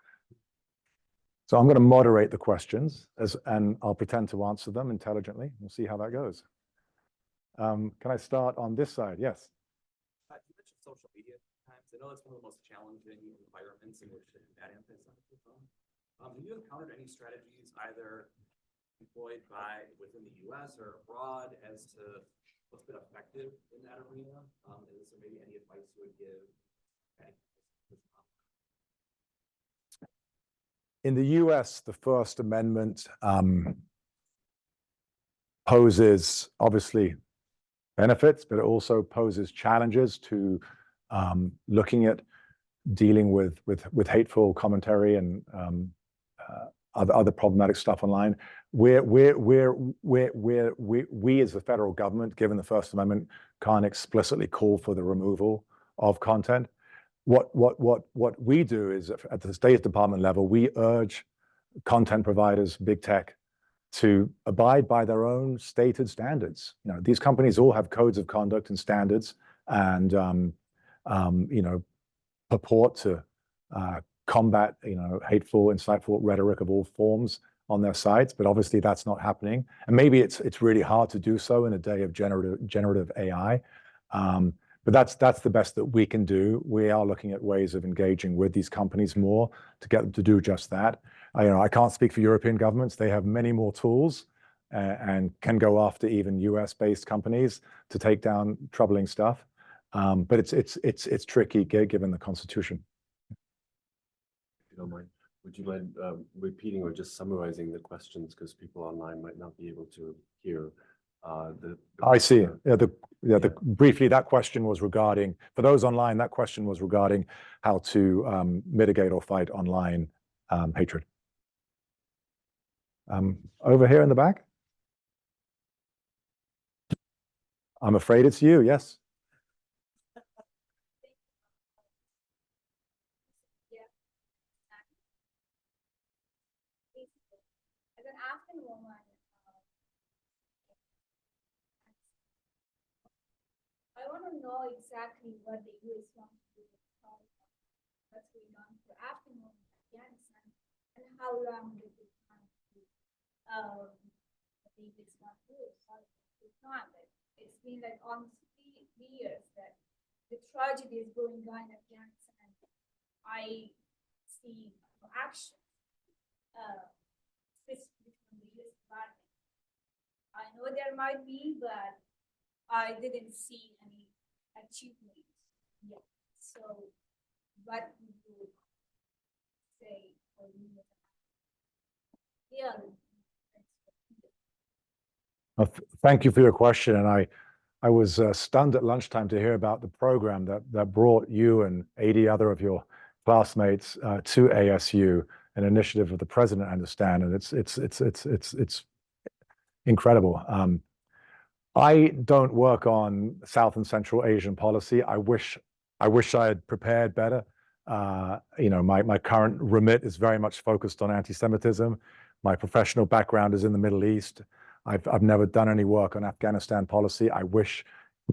So I'm going to moderate the questions and I'll pretend to answer them intelligently. We'll see how that goes. Can I start on this side? Yes. You mentioned social media times. I know it's one of the most challenging environments in which to combat anti-Semitism. Have you encountered any strategies either employed within the U.S. or abroad as to what's been effective in that arena? Is there maybe any advice you would give? In the US, the First Amendment poses obviously benefits, but it also poses challenges to looking at dealing with hateful commentary and other problematic stuff online. We as the federal government, given the First Amendment, can't explicitly call for the removal of content. What we do is at the State Department level, we urge content providers, big tech, to abide by their own stated standards. These companies all have codes of conduct and standards, and purport to combat hateful, insightful rhetoric of all forms on their sites. But obviously, that's not happening. And maybe it's really hard to do so in a day of generative AI. But that's the best that we can do. We are looking at ways of engaging with these companies more to get them to do just that. I can't speak for European governments. They have many more tools and can go after even US-based companies to take down troubling stuff. But it's tricky given the Constitution. If you don't mind, would you mind repeating or just summarizing the questions, because people online might not be able to hear? I see. Briefly, that question was regarding, for those online, that question was regarding how to mitigate or fight online hatred. Over here in the back. I'm afraid it's you, yes. As an African woman, I want to know exactly what the U.S. wants to do with what's going on for African women in Afghanistan, and how long did it the U.S. want to do it? It's not that it's been like almost 3 years that the tragedy is going on in Afghanistan. I see no action, specifically from the U.S. Department. I know there might be, but I didn't see any achievements yet. So what would you say for me? Yeah. Thank you for your question. And I was stunned at lunchtime to hear about the program that brought you and 80 other of your classmates to ASU, an initiative of the president, I understand. And it's incredible. I don't work on South and Central Asian policy. I wish I had prepared better. My current remit is very much focused on anti-Semitism. My professional background is in the Middle East. I've never done any work on Afghanistan policy. I wish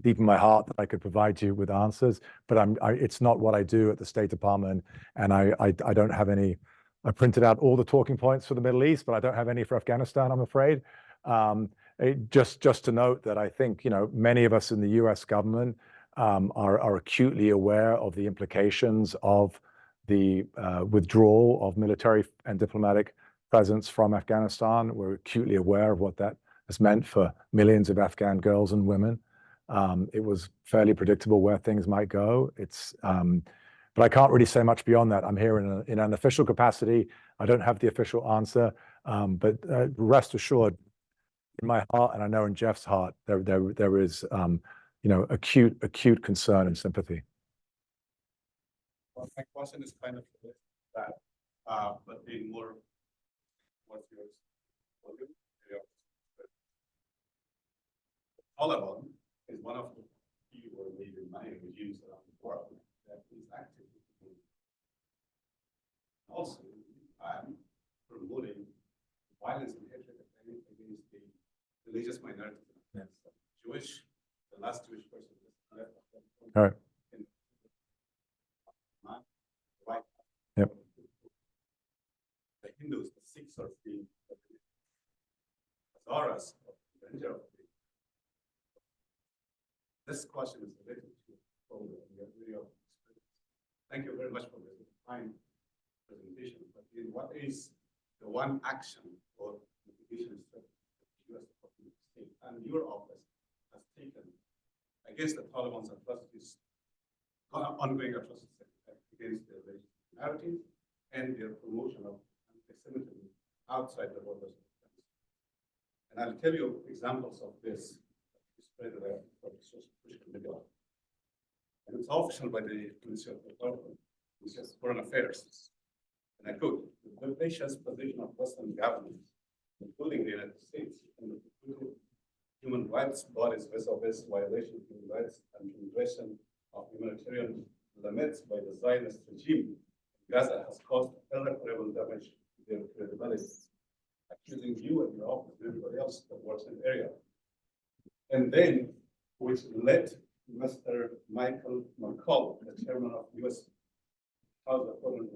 deep in my heart that I could provide you with answers, but it's not what I do at the State Department, and I don't have any. I printed out all the talking points for the Middle East, but I don't have any for Afghanistan, I'm afraid. Just to note that I think many of us in the U.S. government are acutely aware of the implications of the withdrawal of military and diplomatic presence from Afghanistan. We're acutely aware of what that has meant for millions of Afghan girls and women. It was fairly predictable where things might go. But I can't really say much beyond that. I'm here in an official capacity. I don't have the official answer, but rest assured, in my heart, and I know in Jeff's heart, there is, acute concern and sympathy. Well, my question is kind of that, but being more, what's yours? Taliban is one of the key or maybe many regimes around the world that is active. Also, I'm promoting violence and hatred against the religious minorities. Yes. Jewish, the last Jewish person left. All right. White. Yep. The Hindus, the Sikhs are the Hazaras of the Punjab. This question is related to your video. Thank you very much for the fine presentation. But what is the one action or mitigation strategy that the U.S. Department of State and your office has taken against the Taliban's atrocities, ongoing atrocities against their religious minorities and their promotion of anti-Semitism outside the borders of the country? And I'll tell you examples of this. Spread around from social media. And it's official by the Ministry of Foreign Affairs. And I quote, the pervasive position of Western governments, including the United States, and the human rights bodies vis-a-vis violation of human rights and transgression of humanitarian limits by the Zionist regime in Gaza has caused irreparable damage to their credibility, accusing you and your office and everybody else that works in the area. And then, which led Mr. Michael McCall, the chairman of U.S. House of Foreign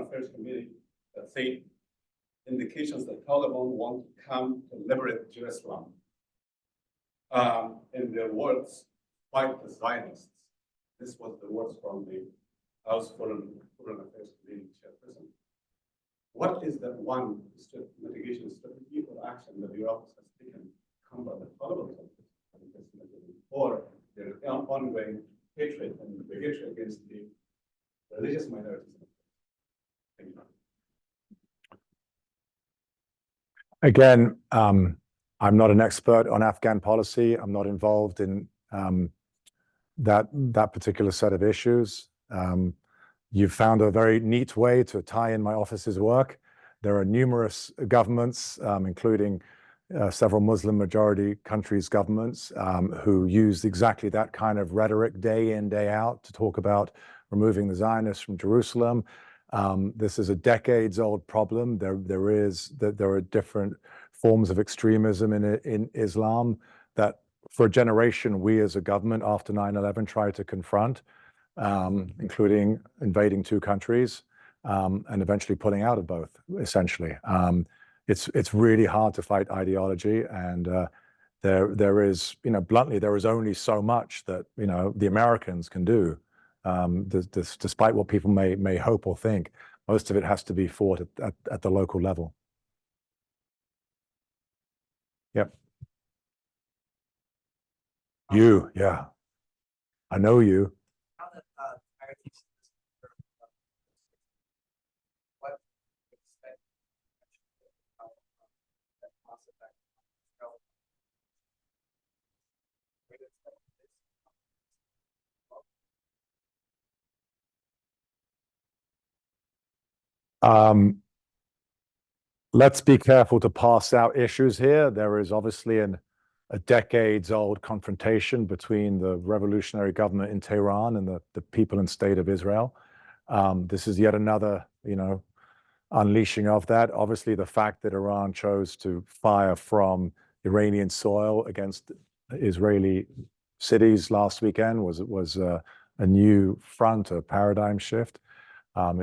Affairs Committee, that said indications that Taliban want to come to liberate Jerusalem. In their words, fight the Zionists. This was the words from the House Foreign Affairs Committee chairperson. What is that one mitigation strategy or action that your office has taken? Combat the Taliban or their ongoing hatred and bigotry against the religious minorities. Thank you. Again, I'm not an expert on Afghan policy. I'm not involved in that particular set of issues. You've found a very neat way to tie in my office's work. There are numerous governments, including several Muslim majority countries' governments who use exactly that kind of rhetoric day in, day out to talk about removing the Zionists from Jerusalem. This is a decades-old problem. There are different forms of extremism in Islam that for a generation we as a government after 9/11 tried to confront, including invading two countries and eventually pulling out of both, essentially. It's really hard to fight ideology, and there is, bluntly, there is only so much that the Americans can do, despite what people may hope or think. Most of it has to be fought at the local level. Yep. You, yeah, I know you. Let's be careful to pass out issues here. There is obviously a decades-old confrontation between the revolutionary government in Tehran and the people and state of Israel. This is yet another, unleashing of that. Obviously, the fact that Iran chose to fire from Iranian soil against Israeli cities last weekend was a new front, a paradigm shift. I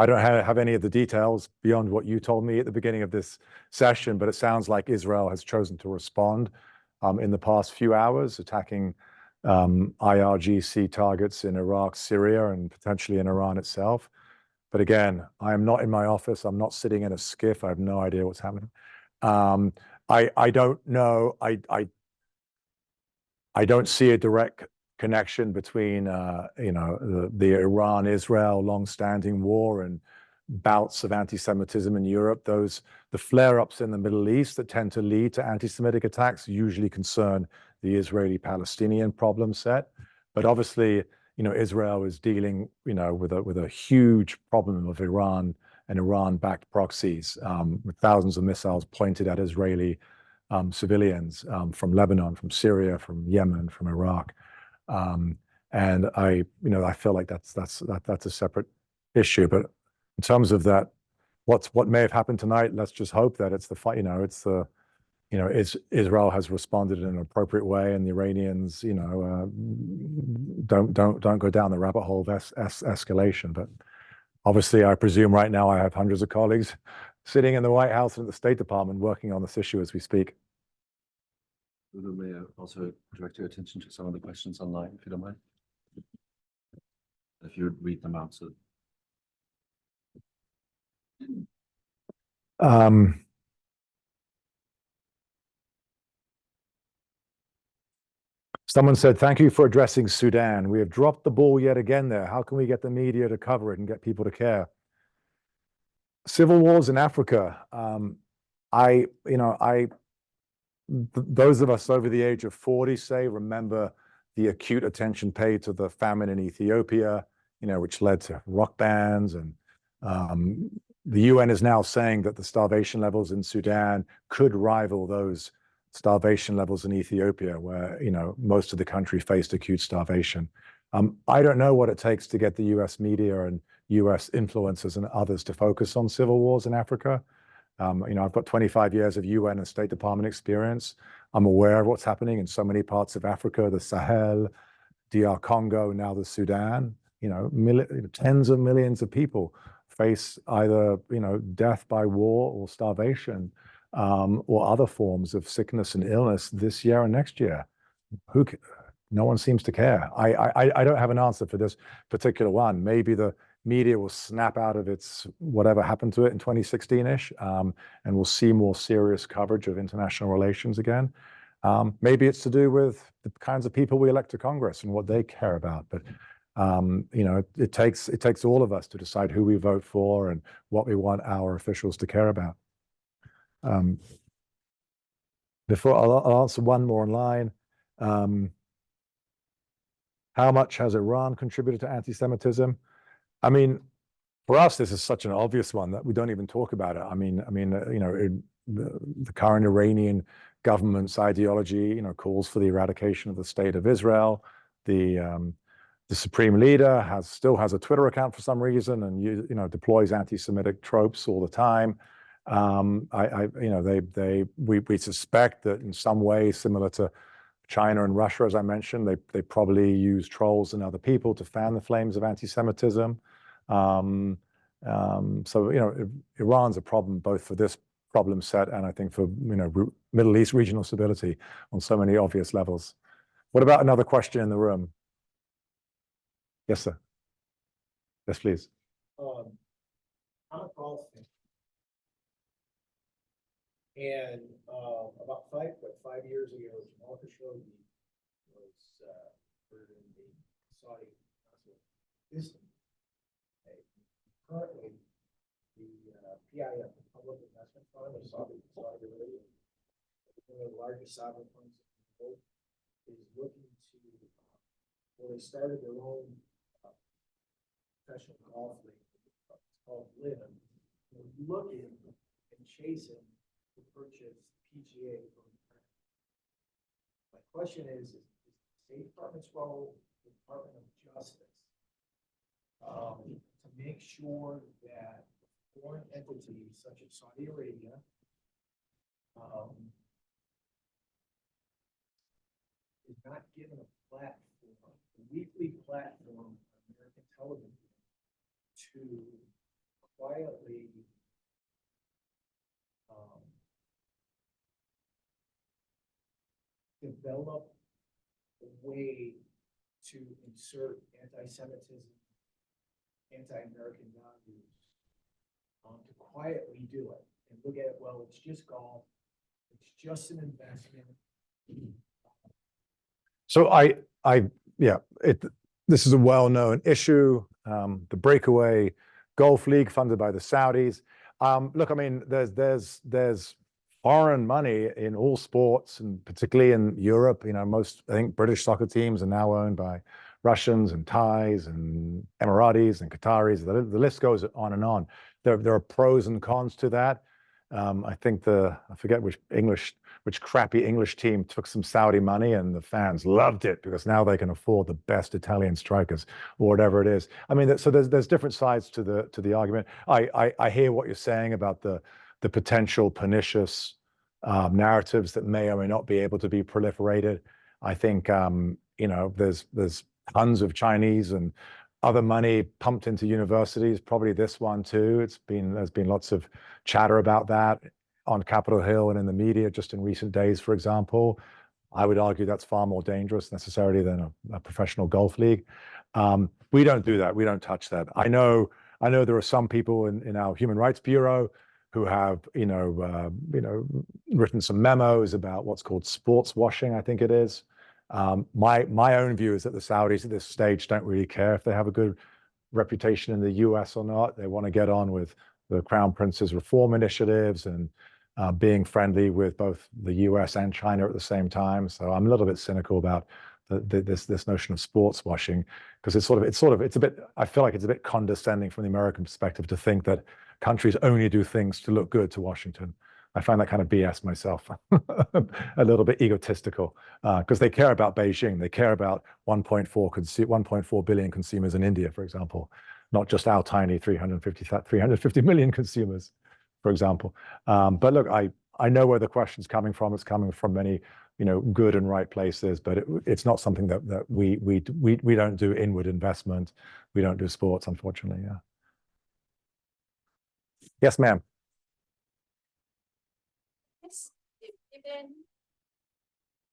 don't have any of the details beyond what you told me at the beginning of this session, but it sounds like Israel has chosen to respond in the past few hours, attacking IRGC targets in Iraq, Syria, and potentially in Iran itself. But again, I am not in my office. I'm not sitting in a skiff. I have no idea what's happening. I don't know. I don't see a direct connection between, the Iran-Israel long-standing war and bouts of anti-Semitism in Europe. The flare-ups in the Middle East that tend to lead to anti-Semitic attacks usually concern the Israeli-Palestinian problem set. But obviously, Israel is dealing, with a huge problem of Iran and Iran-backed proxies, with thousands of missiles pointed at Israeli civilians from Lebanon, from Syria, from Yemen, from Iraq. And I feel like that's a separate issue. But in terms of that, what may have happened tonight, let's just hope that it's the fight. Israel has responded in an appropriate way, and the Iranians, don't go down the rabbit hole of escalation. But obviously, I presume right now I have hundreds of colleagues sitting in the White House and at the State Department working on this issue as we speak. Ludo, may I also direct your attention to some of the questions online, if you don't mind? If you would read them out. So. Someone said, "Thank you for addressing Sudan. We have dropped the ball yet again there. How can we get the media to cover it and get people to care?" Civil wars in Africa. Those of us over the age of 40, say, remember the acute attention paid to the famine in Ethiopia, which led to rock bands. And the UN is now saying that the starvation levels in Sudan could rival those starvation levels in Ethiopia, where, most of the country faced acute starvation. I don't know what it takes to get the US media and US influencers and others to focus on civil wars in Africa. I've got 25 years of UN and State Department experience. I'm aware of what's happening in so many parts of Africa, the Sahel, DR Congo, now the Sudan. Tens of millions of people face either, death by war or starvation, or other forms of sickness and illness this year and next year. No one seems to care. I don't have an answer for this particular one. Maybe the media will snap out of its whatever happened to it in 2016-ish, and we'll see more serious coverage of international relations again. Maybe it's to do with the kinds of people we elect to Congress and what they care about. But it takes all of us to decide who we vote for and what we want our officials to care about. Before I'll answer one more online. How much has Iran contributed to anti-Semitism? I mean, for us, this is such an obvious one that we don't even talk about it. The current Iranian government's ideology, calls for the eradication of the state of Israel. The supreme leader still has a Twitter account for some reason, and deploys anti-Semitic tropes all the time. We suspect that in some way, similar to China and Russia, as I mentioned, they probably use trolls and other people to fan the flames of anti-Semitism. Iran's a problem both for this problem set and I think for Middle East regional stability on so many obvious levels. What about another question in the room? Yes, sir. Yes, please. I'm a golf fan. And about 5 years ago, Jamal Khashoggi was murdered in the Saudi Islam. Currently, the PIF, the Public Investment Fund of Saudi Arabia, one of the largest sovereign funds in the world, is looking to, they started their own professional golf league. It's called LIV. They're looking and chasing to purchase PGA from France. My question is the State Department's role, the Department of Justice, to make sure that foreign entities such as Saudi Arabia is not given a platform, a weekly platform on American television to quietly develop a way to insert anti-Semitism, anti-American values, to quietly do it and look at it, well, it's just golf, it's just an investment. So yeah, this is a well-known issue. The breakaway Gulf League funded by the Saudis. Look, I mean, there's foreign money in all sports, and particularly in Europe. You know, I think British soccer teams are now owned by Russians and Thais and Emiratis and Qataris. The list goes on and on. There are pros and cons to that. I think I forget which crappy English team took some Saudi money, and the fans loved it because now they can afford the best Italian strikers or whatever it is. I mean, so there's different sides to the argument. I hear what you're saying about the potential pernicious narratives that may or may not be able to be proliferated. I think you know, there's tons of Chinese and other money pumped into universities, probably this one too. There's been lots of chatter about that on Capitol Hill and in the media just in recent days, for example. I would argue that's far more dangerous necessarily than a professional golf league. We don't do that. We don't touch that. I know there are some people in our Human Rights Bureau who have, written some memos about what's called sports washing, I think it is. My own view is that the Saudis at this stage don't really care if they have a good reputation in the US or not. They want to get on with the Crown Prince's reform initiatives and being friendly with both the US and China at the same time. So I'm a little bit cynical about this notion of sports washing, because it's a bit, I feel like it's a bit condescending from the American perspective to think that countries only do things to look good to Washington. I find that kind of BS myself, a little bit egotistical, because they care about Beijing. They care about 1.4 billion consumers in India, for example, not just our tiny 350 million consumers, for example. But look, I know where the question's coming from. It's coming from many, good and right places, but it's not something that we don't do inward investment. We don't do sports, unfortunately. Yeah. Yes, ma'am. Given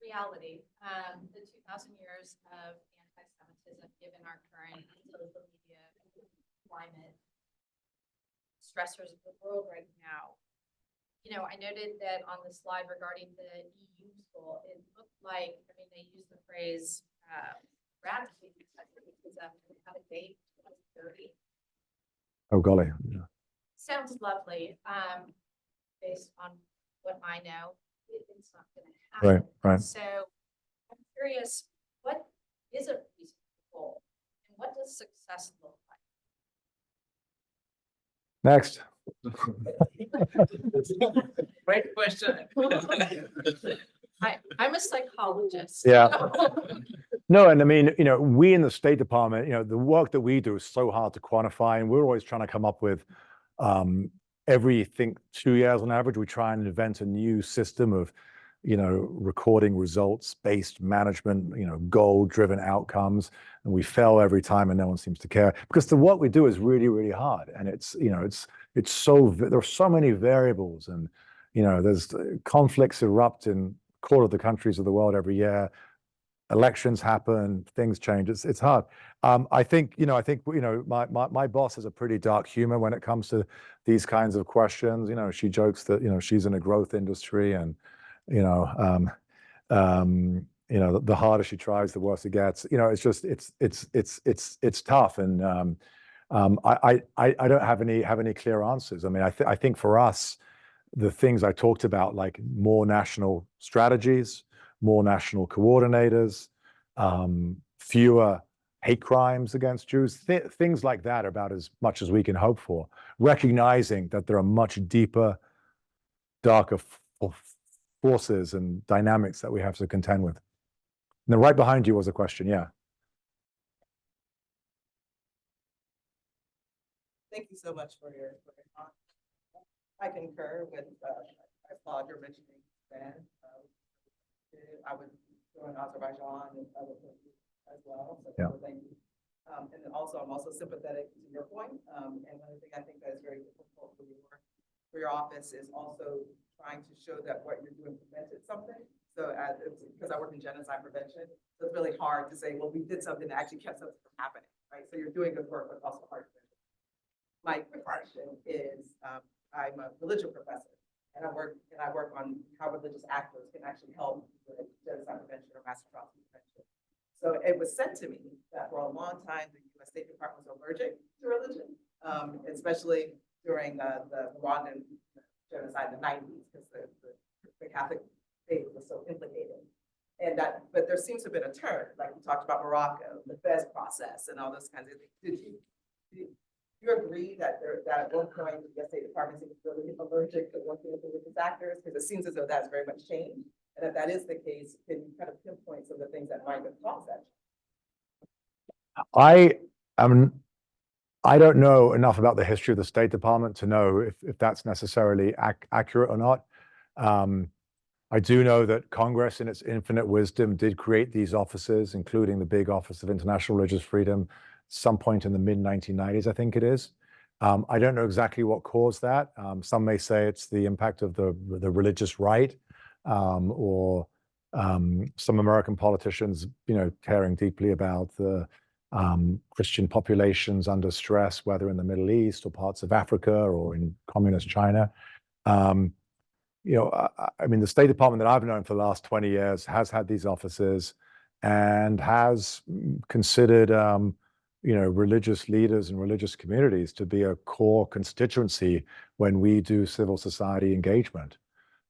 reality, the 2,000 years of anti-Semitism, given our current social media climate, stressors of the world right now, I noted that on the slide regarding the EU school, it looked like, they used the phrase radically anti-Semitism to have a date 2030. Oh, golly. Yeah. Sounds lovely, based on what I know. It's not going to happen. Right. So I'm curious, what is a reasonable goal, and what does success look like? Next. Great question. I'm a psychologist. Yeah. No, and we in the State Department, the work that we do is so hard to quantify, and we're always trying to come up with every 2 years on average, we try and invent a new system of, recording results-based management, goal-driven outcomes, and we fail every time, and no one seems to care because the work we do is really, really hard, and there are so many variables, and there's conflicts erupt in a quarter of the countries of the world every year. Elections happen, things change. It's hard. I think my boss has a pretty dark humor when it comes to these kinds of questions. She jokes that she's in a growth industry, and the harder she tries, the worse it gets. It's tough, and I don't have any clear answers. I think for us, the things I talked about, like more national strategies, more national coordinators, fewer hate crimes against Jews, things like that are about as much as we can hope for, recognizing that there are much deeper, darker forces and dynamics that we have to contend with. And then right behind you was a question, yeah. Thank you so much for your talk. I concur with, I applaud your mentioning Japan. I would go in Azerbaijan and other places as well. So Yeah. thank you. And then also, I'm also sympathetic to your point. And one thing I think that is very difficult for your office is also trying to show that what you're doing prevented something. So because I work in genocide prevention, so it's really hard to say, well, we did something that actually kept something from happening, right? So you're doing good work, but also hard. My question is, I'm a religion professor, and I work on how religious actors can actually help with genocide prevention or mass atrocity prevention. So it was said to me that for a long time, the US State Department was allergic to religion, especially during the Rwandan genocide in the 90s, because the Catholic faith was so implicated. And that, but there seems to have been a turn, like we talked about Morocco, the Fez process and all those kinds of things. Did you agree that that at one point the US State Department seems really allergic to working with religious actors? Because it seems as though that's very much changed. And if that is the case, can you kind of pinpoint some of the things that might have caused that? I don't know enough about the history of the State Department to know if that's necessarily accurate or not. I do know that Congress, in its infinite wisdom, did create these offices, including the big Office of International Religious Freedom, some point in the mid-1990s, I think it is. I don't know exactly what caused that. Some may say it's the impact of the religious right, or some American politicians, caring deeply about the Christian populations under stress, whether in the Middle East or parts of Africa or in communist China. I mean, the State Department that I've known for the last 20 years has had these offices and has considered, religious leaders and religious communities to be a core constituency when we do civil society engagement.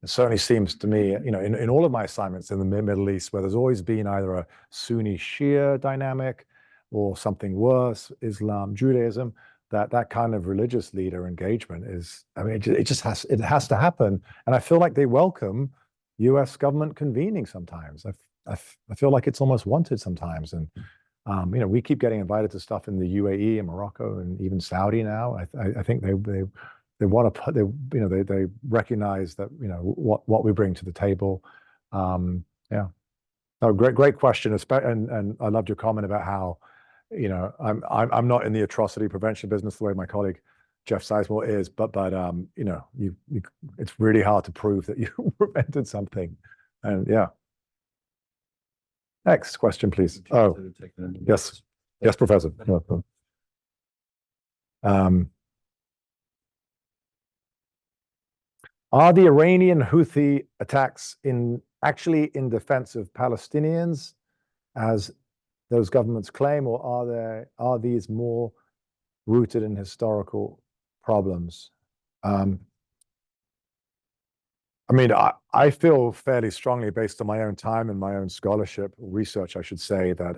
It certainly seems to me, in all of my assignments in the Middle East, where there's always been either a Sunni Shia dynamic or something worse, Islam, Judaism, that kind of religious leader engagement is, I mean, it has to happen. And I feel like they welcome US government convening sometimes. I feel like it's almost wanted sometimes. And, we keep getting invited to stuff in the UAE and Morocco and even Saudi now. I think they want to put, they recognize that, what we bring to the table. Yeah. Oh, great question. And I loved your comment about how, I'm not in the atrocity prevention business the way my colleague Jeff Sizemore is, but it's really hard to prove that you prevented something. And yeah. Next question, please. Oh, yes. Yes, Professor. Are the Iranian Houthi attacks actually in defense of Palestinians, as those governments claim, or are these more rooted in historical problems? I mean, I feel fairly strongly, based on my own time and my own scholarship, research, I should say, that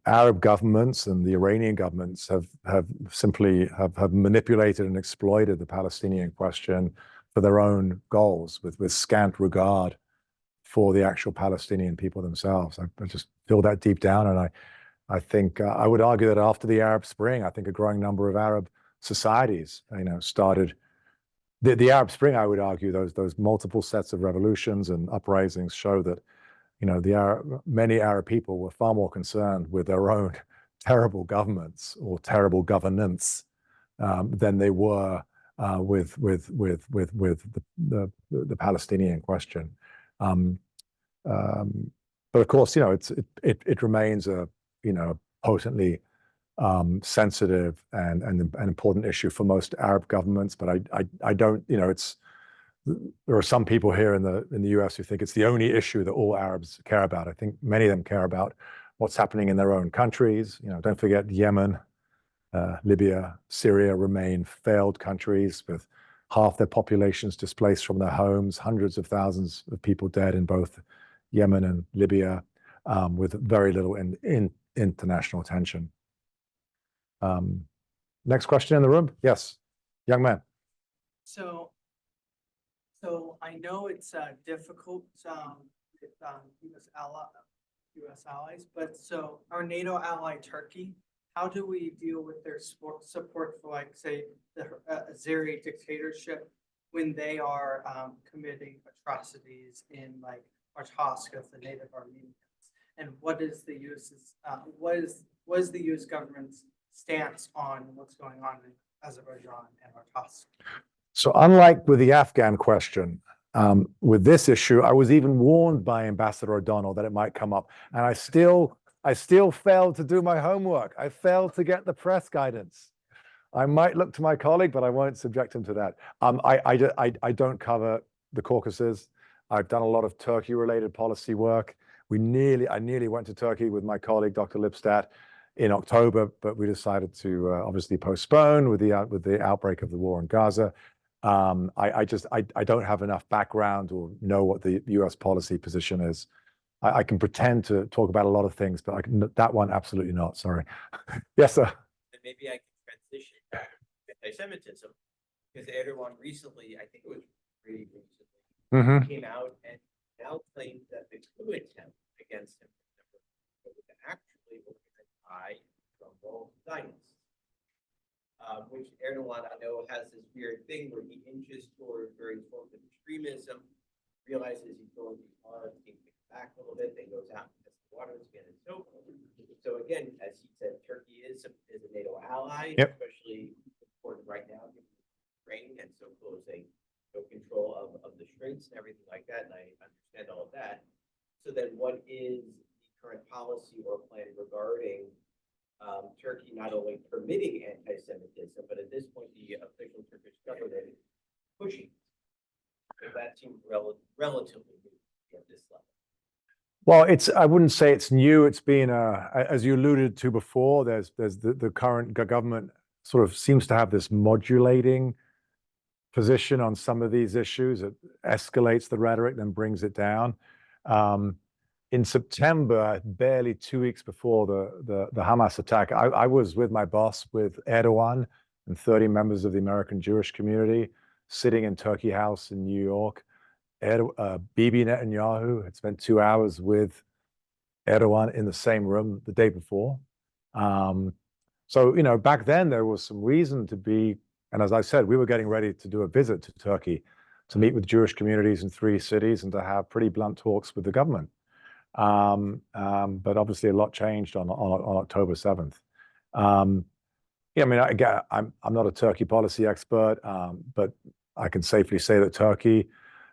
Arab governments and the Iranian governments have simply manipulated and exploited the Palestinian question for their own goals, with scant regard for the actual Palestinian people themselves. I just feel that deep down, and I think I would argue that after the Arab Spring, I think a growing number of Arab societies, started. The Arab Spring, I would argue, those multiple sets of revolutions and uprisings show that, many Arab people were far more concerned with their own terrible governments or terrible governance than they were with the Palestinian question. But of course, it remains a potently sensitive and an important issue for most Arab governments. But I don't, there are some people here in the US who think it's the only issue that all Arabs care about. I think many of them care about what's happening in their own countries. Don't forget Yemen, Libya, Syria remain failed countries with half their populations displaced from their homes, hundreds of thousands of people dead in both Yemen and Libya, with very little international attention. Next question in the room. Yes, young man. So I know it's difficult with US allies, but so our NATO ally Turkey, how do we deal with their support for, like, say, the Azeri dictatorship when they are committing atrocities in, like, Artsakh of the native Armenians? And what is the US government's stance on what's going on in Azerbaijan and Artsakh? So unlike with the Afghan question, with this issue, I was even warned by Ambassador O'Donnell that it might come up, and I still failed to do my homework. I failed to get the press guidance. I might look to my colleague, but I won't subject him to that. I don't cover the Caucasus. I've done a lot of Turkey-related policy work. I nearly went to Turkey with my colleague, Dr. Lipstadt, in October, but we decided to obviously postpone with the outbreak of the war in Gaza. I don't have enough background or know what the U.S. policy position is. I can pretend to talk about a lot of things, but that one, absolutely not. Sorry. Yes, sir. And maybe I can transition to anti-Semitism, because Erdogan recently, I think it was pretty recently, came out and now claimed that the coup attempt against him was actually organized by Trumbo Zionists, which Erdogan, I know, has this weird thing where he inches toward various forms of extremism, realizes he's going too far, he kicks back a little bit, then goes out and gets the waters again, and so forth. So again, as he said, Turkey is a NATO ally, especially important right now, given Ukraine and so closing control of the straits and everything like that, and I understand all of that. So then what is the current policy or plan regarding Turkey not only permitting anti-Semitism, but at this point, the official Turkish government pushing? So that seems relatively new at this level. Well, I wouldn't say it's new. It's been, as you alluded to before, there's the current government sort of seems to have this modulating position on some of these issues. It escalates the rhetoric, then brings it down. In September, barely 2 weeks before the Hamas attack, I was with my boss, with Erdogan and 30 members of the American Jewish community, sitting in Turkey House in New York. Bibi Netanyahu had spent 2 hours with Erdogan in the same room the day before. So, back then there was some reason to be, and as I said, we were getting ready to do a visit to Turkey to meet with Jewish communities in 3 cities and to have pretty blunt talks with the government. But obviously a lot changed on October 7th. Yeah, I mean, I'm not a Turkey policy expert, but I can safely say that Turkey,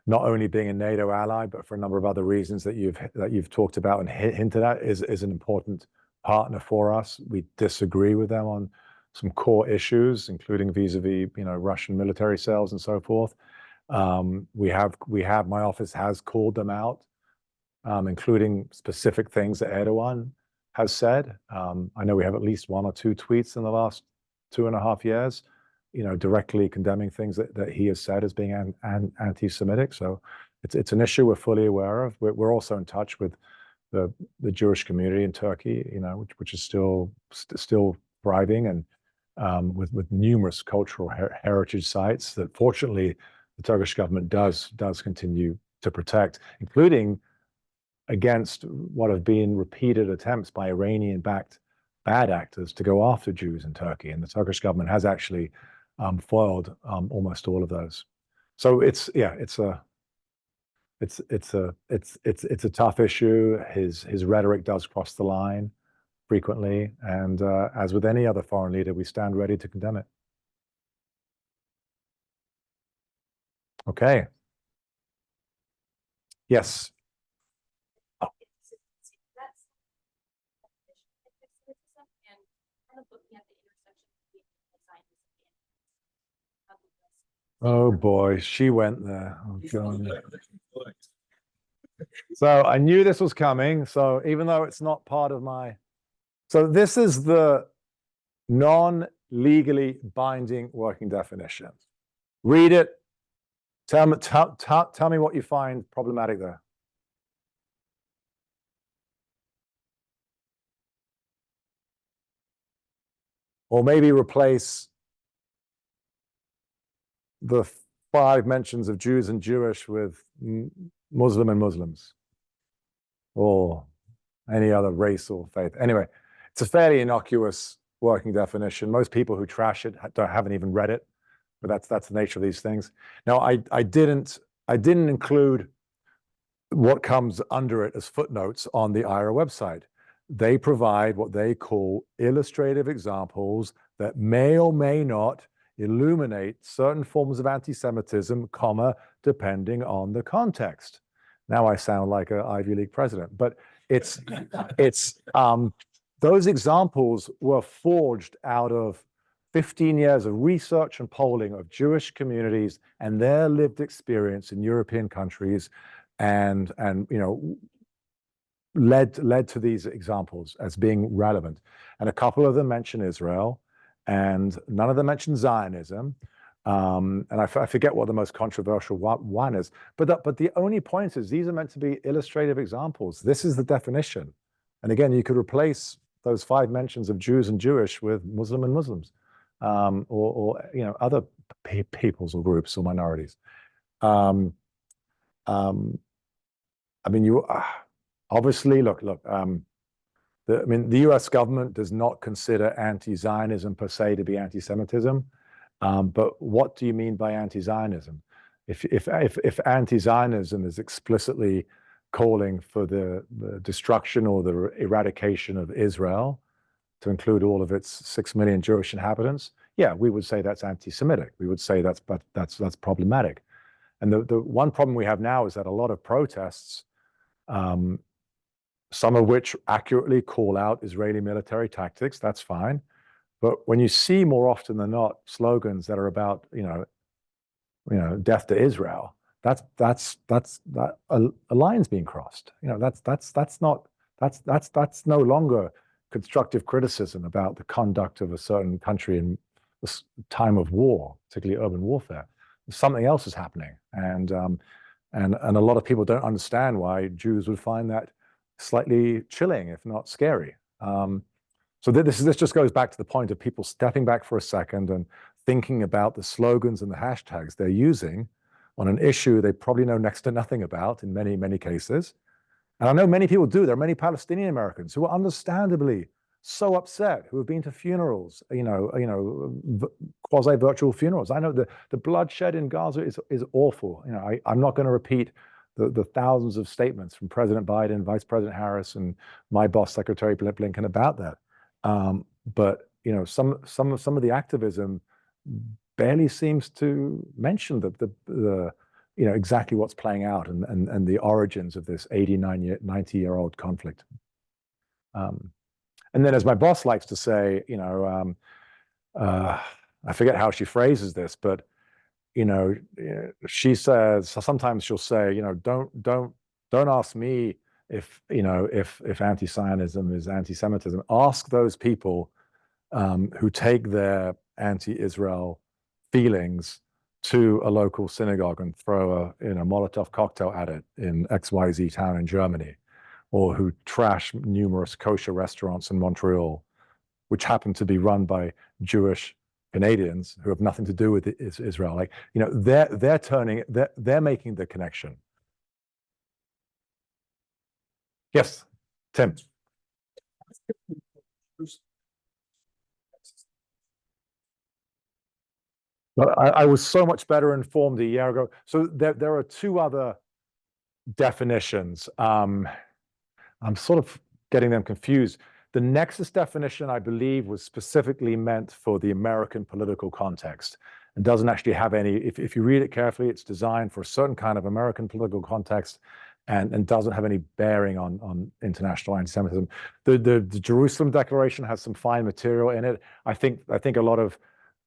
not only being a NATO ally, but for a number of other reasons that you've talked about and hinted at, is an important partner for us. We disagree with them on some core issues, including vis-a-vis, Russian military sales and so forth. My office has called them out, including specific things that Erdogan has said. I know we have at least 1 or 2 tweets in the last 2.5 years, directly condemning things that he has said as being anti-Semitic. So it's an issue we're fully aware of. We're also in touch with the Jewish community in Turkey, which is still thriving, and with numerous cultural heritage sites that fortunately the Turkish government does continue to protect, including against what have been repeated attempts by Iranian-backed bad actors to go after Jews in Turkey, and the Turkish government has actually foiled almost all of those. So it's a tough issue. His rhetoric does cross the line frequently, and as with any other foreign leader, we stand ready to condemn it. Okay. Yes. Oh boy, she went there. Oh God. So I knew this was coming. So even though it's not part of so this is the non-legally binding working definition. Read it. Tell me what you find problematic there. Or maybe replace the 5 mentions of Jews and Jewish with Muslim and Muslims, or any other race or faith. Anyway, it's a fairly innocuous working definition. Most people who trash it haven't even read it, but that's the nature of these things. Now, I didn't include what comes under it as footnotes on the IRA website. They provide what they call illustrative examples that may or may not illuminate certain forms of anti-Semitism, depending on the context. Now I sound like an Ivy League president, but those examples were forged out of 15 years of research and polling of Jewish communities and their lived experience in European countries, and led to these examples as being relevant. And a couple of them mention Israel, and none of them mention Zionism. And I forget what the most controversial one is. But the only point is these are meant to be illustrative examples. This is the definition. And again, you could replace those 5 mentions of Jews and Jewish with Muslim and Muslims, or other peoples or groups or minorities. I mean, you obviously look. The U.S. government does not consider anti-Zionism per se to be anti-Semitism. But what do you mean by anti-Zionism? If anti-Zionism is explicitly calling for the destruction or the eradication of Israel, to include all of its 6 million Jewish inhabitants, yeah, we would say that's anti-Semitic. We would say that's problematic. And the one problem we have now is that a lot of protests, some of which accurately call out Israeli military tactics, that's fine. But when you see more often than not slogans that are about, death to Israel, that a line's being crossed. That's no longer constructive criticism about the conduct of a certain country in this time of war, particularly urban warfare. Something else is happening, and a lot of people don't understand why Jews would find that slightly chilling, if not scary. So this just goes back to the point of people stepping back for a second and thinking about the slogans and the hashtags they're using on an issue they probably know next to nothing about in many, many cases. And I know many people do. There are many Palestinian Americans who are understandably so upset, who have been to funerals, quasi-virtual funerals. I know the bloodshed in Gaza is awful. I'm not going to repeat the thousands of statements from President Biden, Vice President Harris, and my boss, Secretary Blinken, about that. But some of the activism barely seems to mention the exactly what's playing out and the origins of this 90-year-old conflict. And then, as my boss likes to say, I forget how she phrases this, but she says, sometimes she'll say, don't ask me if anti-Zionism is anti-Semitism. Ask those people who take their anti-Israel feelings to a local synagogue and throw a Molotov cocktail at it in XYZ town in Germany, or who trash numerous kosher restaurants in Montreal, which happen to be run by Jewish Canadians who have nothing to do with Israel. They're making the connection. Yes, Tim. But I was so much better informed a year ago. So there are 2 other definitions. I'm sort of getting them confused. The nexus definition, I believe, was specifically meant for the American political context and doesn't actually have any, if you read it carefully, it's designed for a certain kind of American political context and doesn't have any bearing on international anti-Semitism. The Jerusalem Declaration has some fine material in it. I think a lot of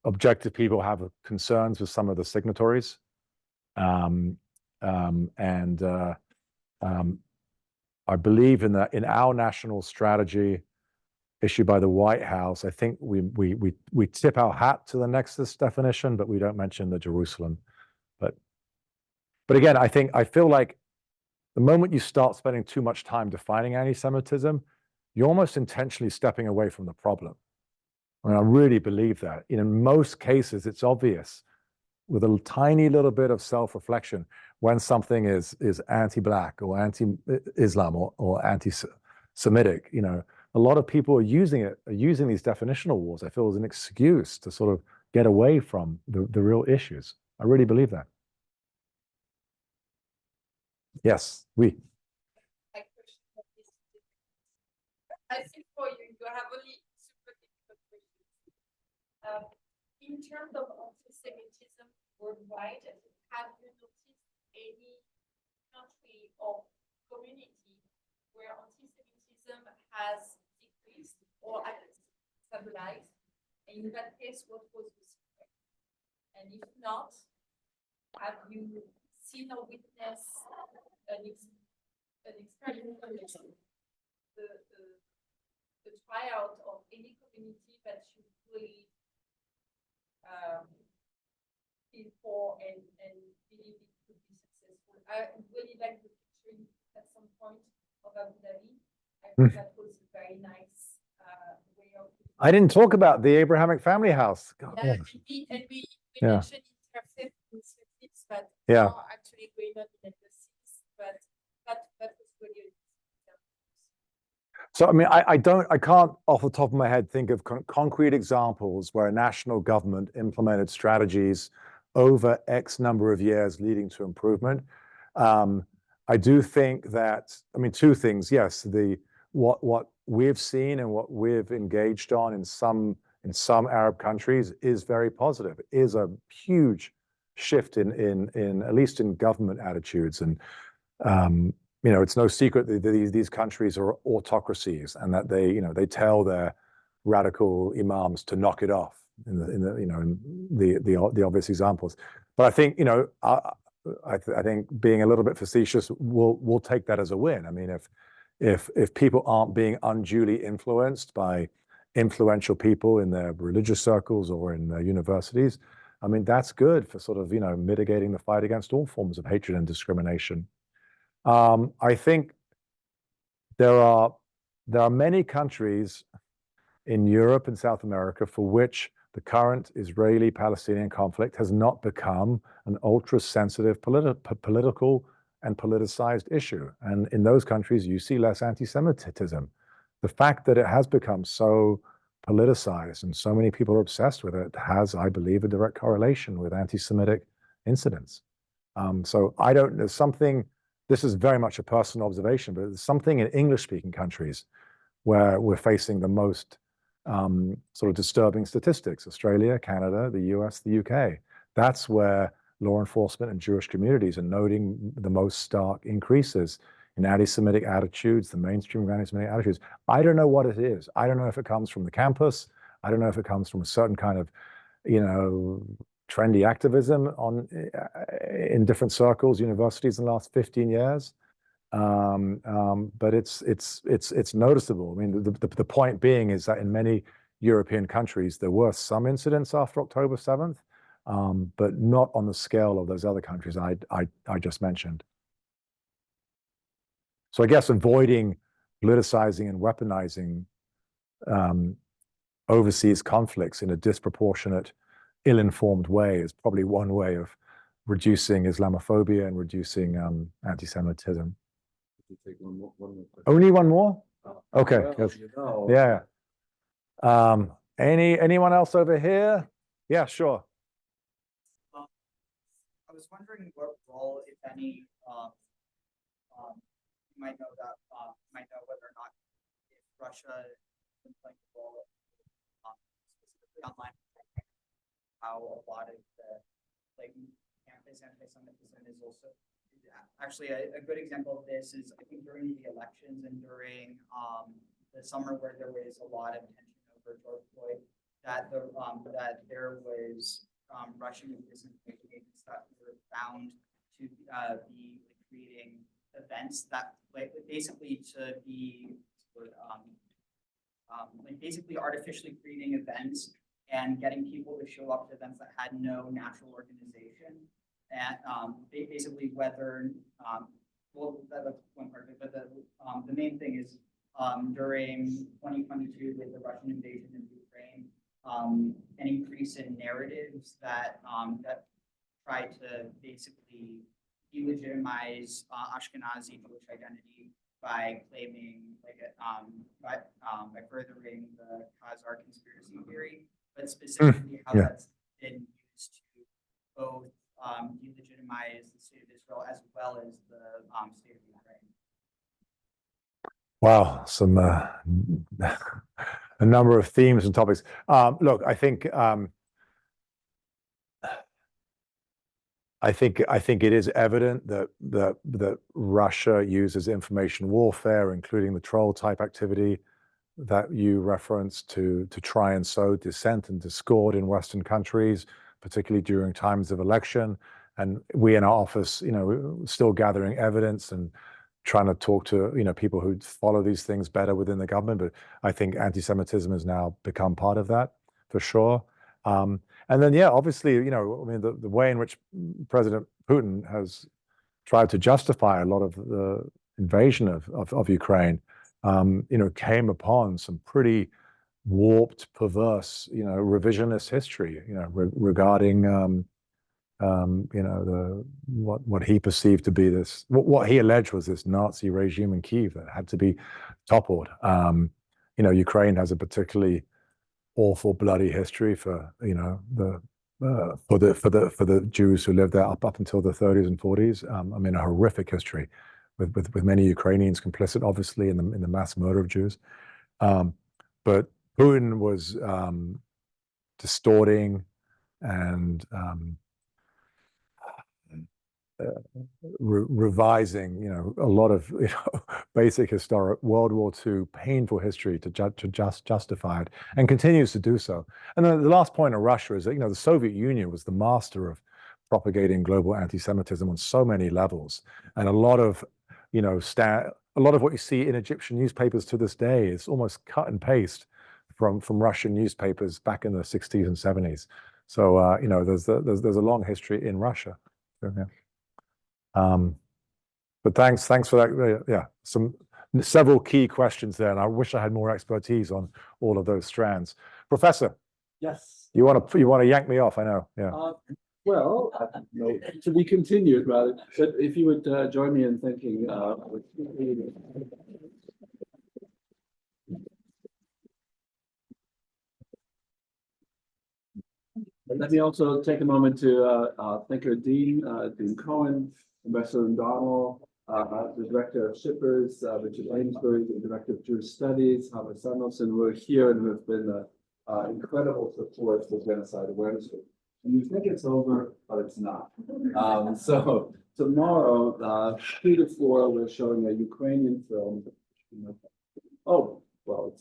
objective people have concerns with some of the signatories. I believe in our national strategy issued by the White House, I think we tip our hat to the nexus definition, but we don't mention the Jerusalem. But again, I feel like the moment you start spending too much time defining anti-Semitism, you're almost intentionally stepping away from the problem. I mean, I really believe that. In most cases, it's obvious with a tiny little bit of self-reflection when something is anti-Black or anti-Islam or anti-Semitic. A lot of people are using these definitional wars, I feel, as an excuse to sort of get away from the real issues. I really believe that. Yes, we. I think for you have only super difficult questions. In terms of anti-Semitism worldwide, have you noticed any country or community where anti-Semitism has decreased or at least stabilized? And in that case, what was the secret? And if not, have you seen or witnessed an experimental the tryout of any community that should really feel for and believe it could be successful. I really like the picture at some point of Abu Dhabi. I think that was a very nice way of. I didn't talk about the Abrahamic family house. God. Yeah, and we Yeah. mentioned intercepts, but Yeah. are actually going on in embassies, but that was really. So, I mean, I can't off the top of my head think of concrete examples where a national government implemented strategies over X number of years leading to improvement. I do think that, I mean, two things. Yes, what we've seen and what we've engaged on in some Arab countries is very positive. It is a huge shift in at least in government attitudes. And you know, it's no secret that these countries are autocracies, and that they tell their radical imams to knock it off in the obvious examples. But I think, you know, I think being a little bit facetious, we'll take that as a win. I mean, if people aren't being unduly influenced by influential people in their religious circles or in their universities, I mean, that's good for sort of, you know, mitigating the fight against all forms of hatred and discrimination. I think there are many countries in Europe and South America for which the current Israeli-Palestinian conflict has not become an ultra-sensitive political and politicized issue. And in those countries, you see less anti-Semitism. The fact that it has become so politicized and so many people are obsessed with it has, I believe, a direct correlation with anti-Semitic incidents. So I don't know, something, this is very much a personal observation, but there's something in English-speaking countries where we're facing the most sort of disturbing statistics: Australia, Canada, the US, the UK. That's where law enforcement and Jewish communities are noting the most stark increases in anti-Semitic attitudes, the mainstream of anti-Semitic attitudes. I don't know what it is. I don't know if it comes from the campus. I don't know if it comes from a certain kind of, you know, trendy activism in different circles, universities in the last 15 years. But it's noticeable. I mean, the point being is that in many European countries, there were some incidents after October 7th, but not on the scale of those other countries I just mentioned. So I guess avoiding politicizing and weaponizing overseas conflicts in a disproportionate, ill-informed way is probably one way of reducing Islamophobia and reducing anti-Semitism. Take one more question. Only one more? Okay. Well, Yes. you know, Yeah. Anyone else over here? Yeah, sure. I was wondering what role, if any, you might know whether or not if Russia is playing a role, specifically online, how a lot of the campus anti-Semitism is also. Actually, a good example of this is, I think, during the elections and during the summer where there was a lot of tension over George Floyd, that there was Russian disinformation agents that were found to be creating events that basically to be basically artificially creating events and getting people to show up to events that had no natural organization. And basically whether, well, that's one part of it, but the main thing is during 2022 with the Russian invasion in Ukraine, an increase in narratives that that try to basically delegitimize Ashkenazi Jewish identity by claiming by furthering the Khazar conspiracy theory, but specifically how that's been used to both delegitimize the state of Israel as well as the state of Ukraine. Wow, some a number of themes and topics. Look, I think it is evident that Russia uses information warfare, including the troll type activity that you referenced, to try and sow dissent and discord in Western countries, particularly during times of election. And we in our office, you know, still gathering evidence and trying to talk to, people who follow these things better within the government. But I think anti-Semitism has now become part of that for sure. And then, yeah, obviously, the way in which President Putin has tried to justify a lot of the invasion of Ukraine, came upon some pretty warped, perverse, revisionist history, regarding, what he perceived to be what he alleged was this Nazi regime in Kyiv that had to be toppled. Ukraine has a particularly awful, bloody history for the Jews who lived there up until the 30s and 40s. A horrific history with many Ukrainians complicit, obviously, in the mass murder of Jews. But Putin was distorting and revising, a lot of basic historic World War II painful history to just justify it, and continues to do so. And then the last point of Russia is that the Soviet Union was the master of propagating global anti-Semitism on so many levels, and a lot of what you see in Egyptian newspapers to this day is almost cut and paste from Russian newspapers back in the 60s and 70s. So there's a long history in Russia. So, yeah. But thanks for that. Yeah, several key questions there, and I wish I had more expertise on all of those strands. Professor, yes, you want to yank me off? I know. Yeah. Well, no, to be continued, rather. But if you would join me in thanking. Let me also take a moment to thank our Dean Cohen, Ambassador O'Donnell, the Director of Shippers, Richard Amesbury, the Director of Jewish Studies, Howard Samuelson, who are here and who have been incredible support for Genocide Awareness Week. And you think it's over, but it's not. So tomorrow, 2 to 4, we're showing a Ukrainian film. Oh, well,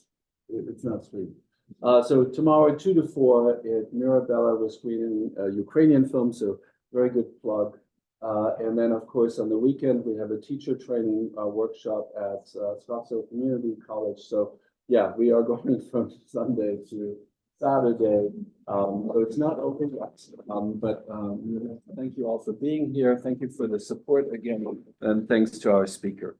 it's not streamed. So tomorrow, 2 to 4, at Mirabella, we're screening a Ukrainian film, so very good plug. And then, of course, on the weekend, we have a teacher training workshop at Scottsdale Community College. So, yeah, we are going from Sunday to Saturday. So it's not over yet. But thank you all for being here. Thank you for the support again. And thanks to our speaker.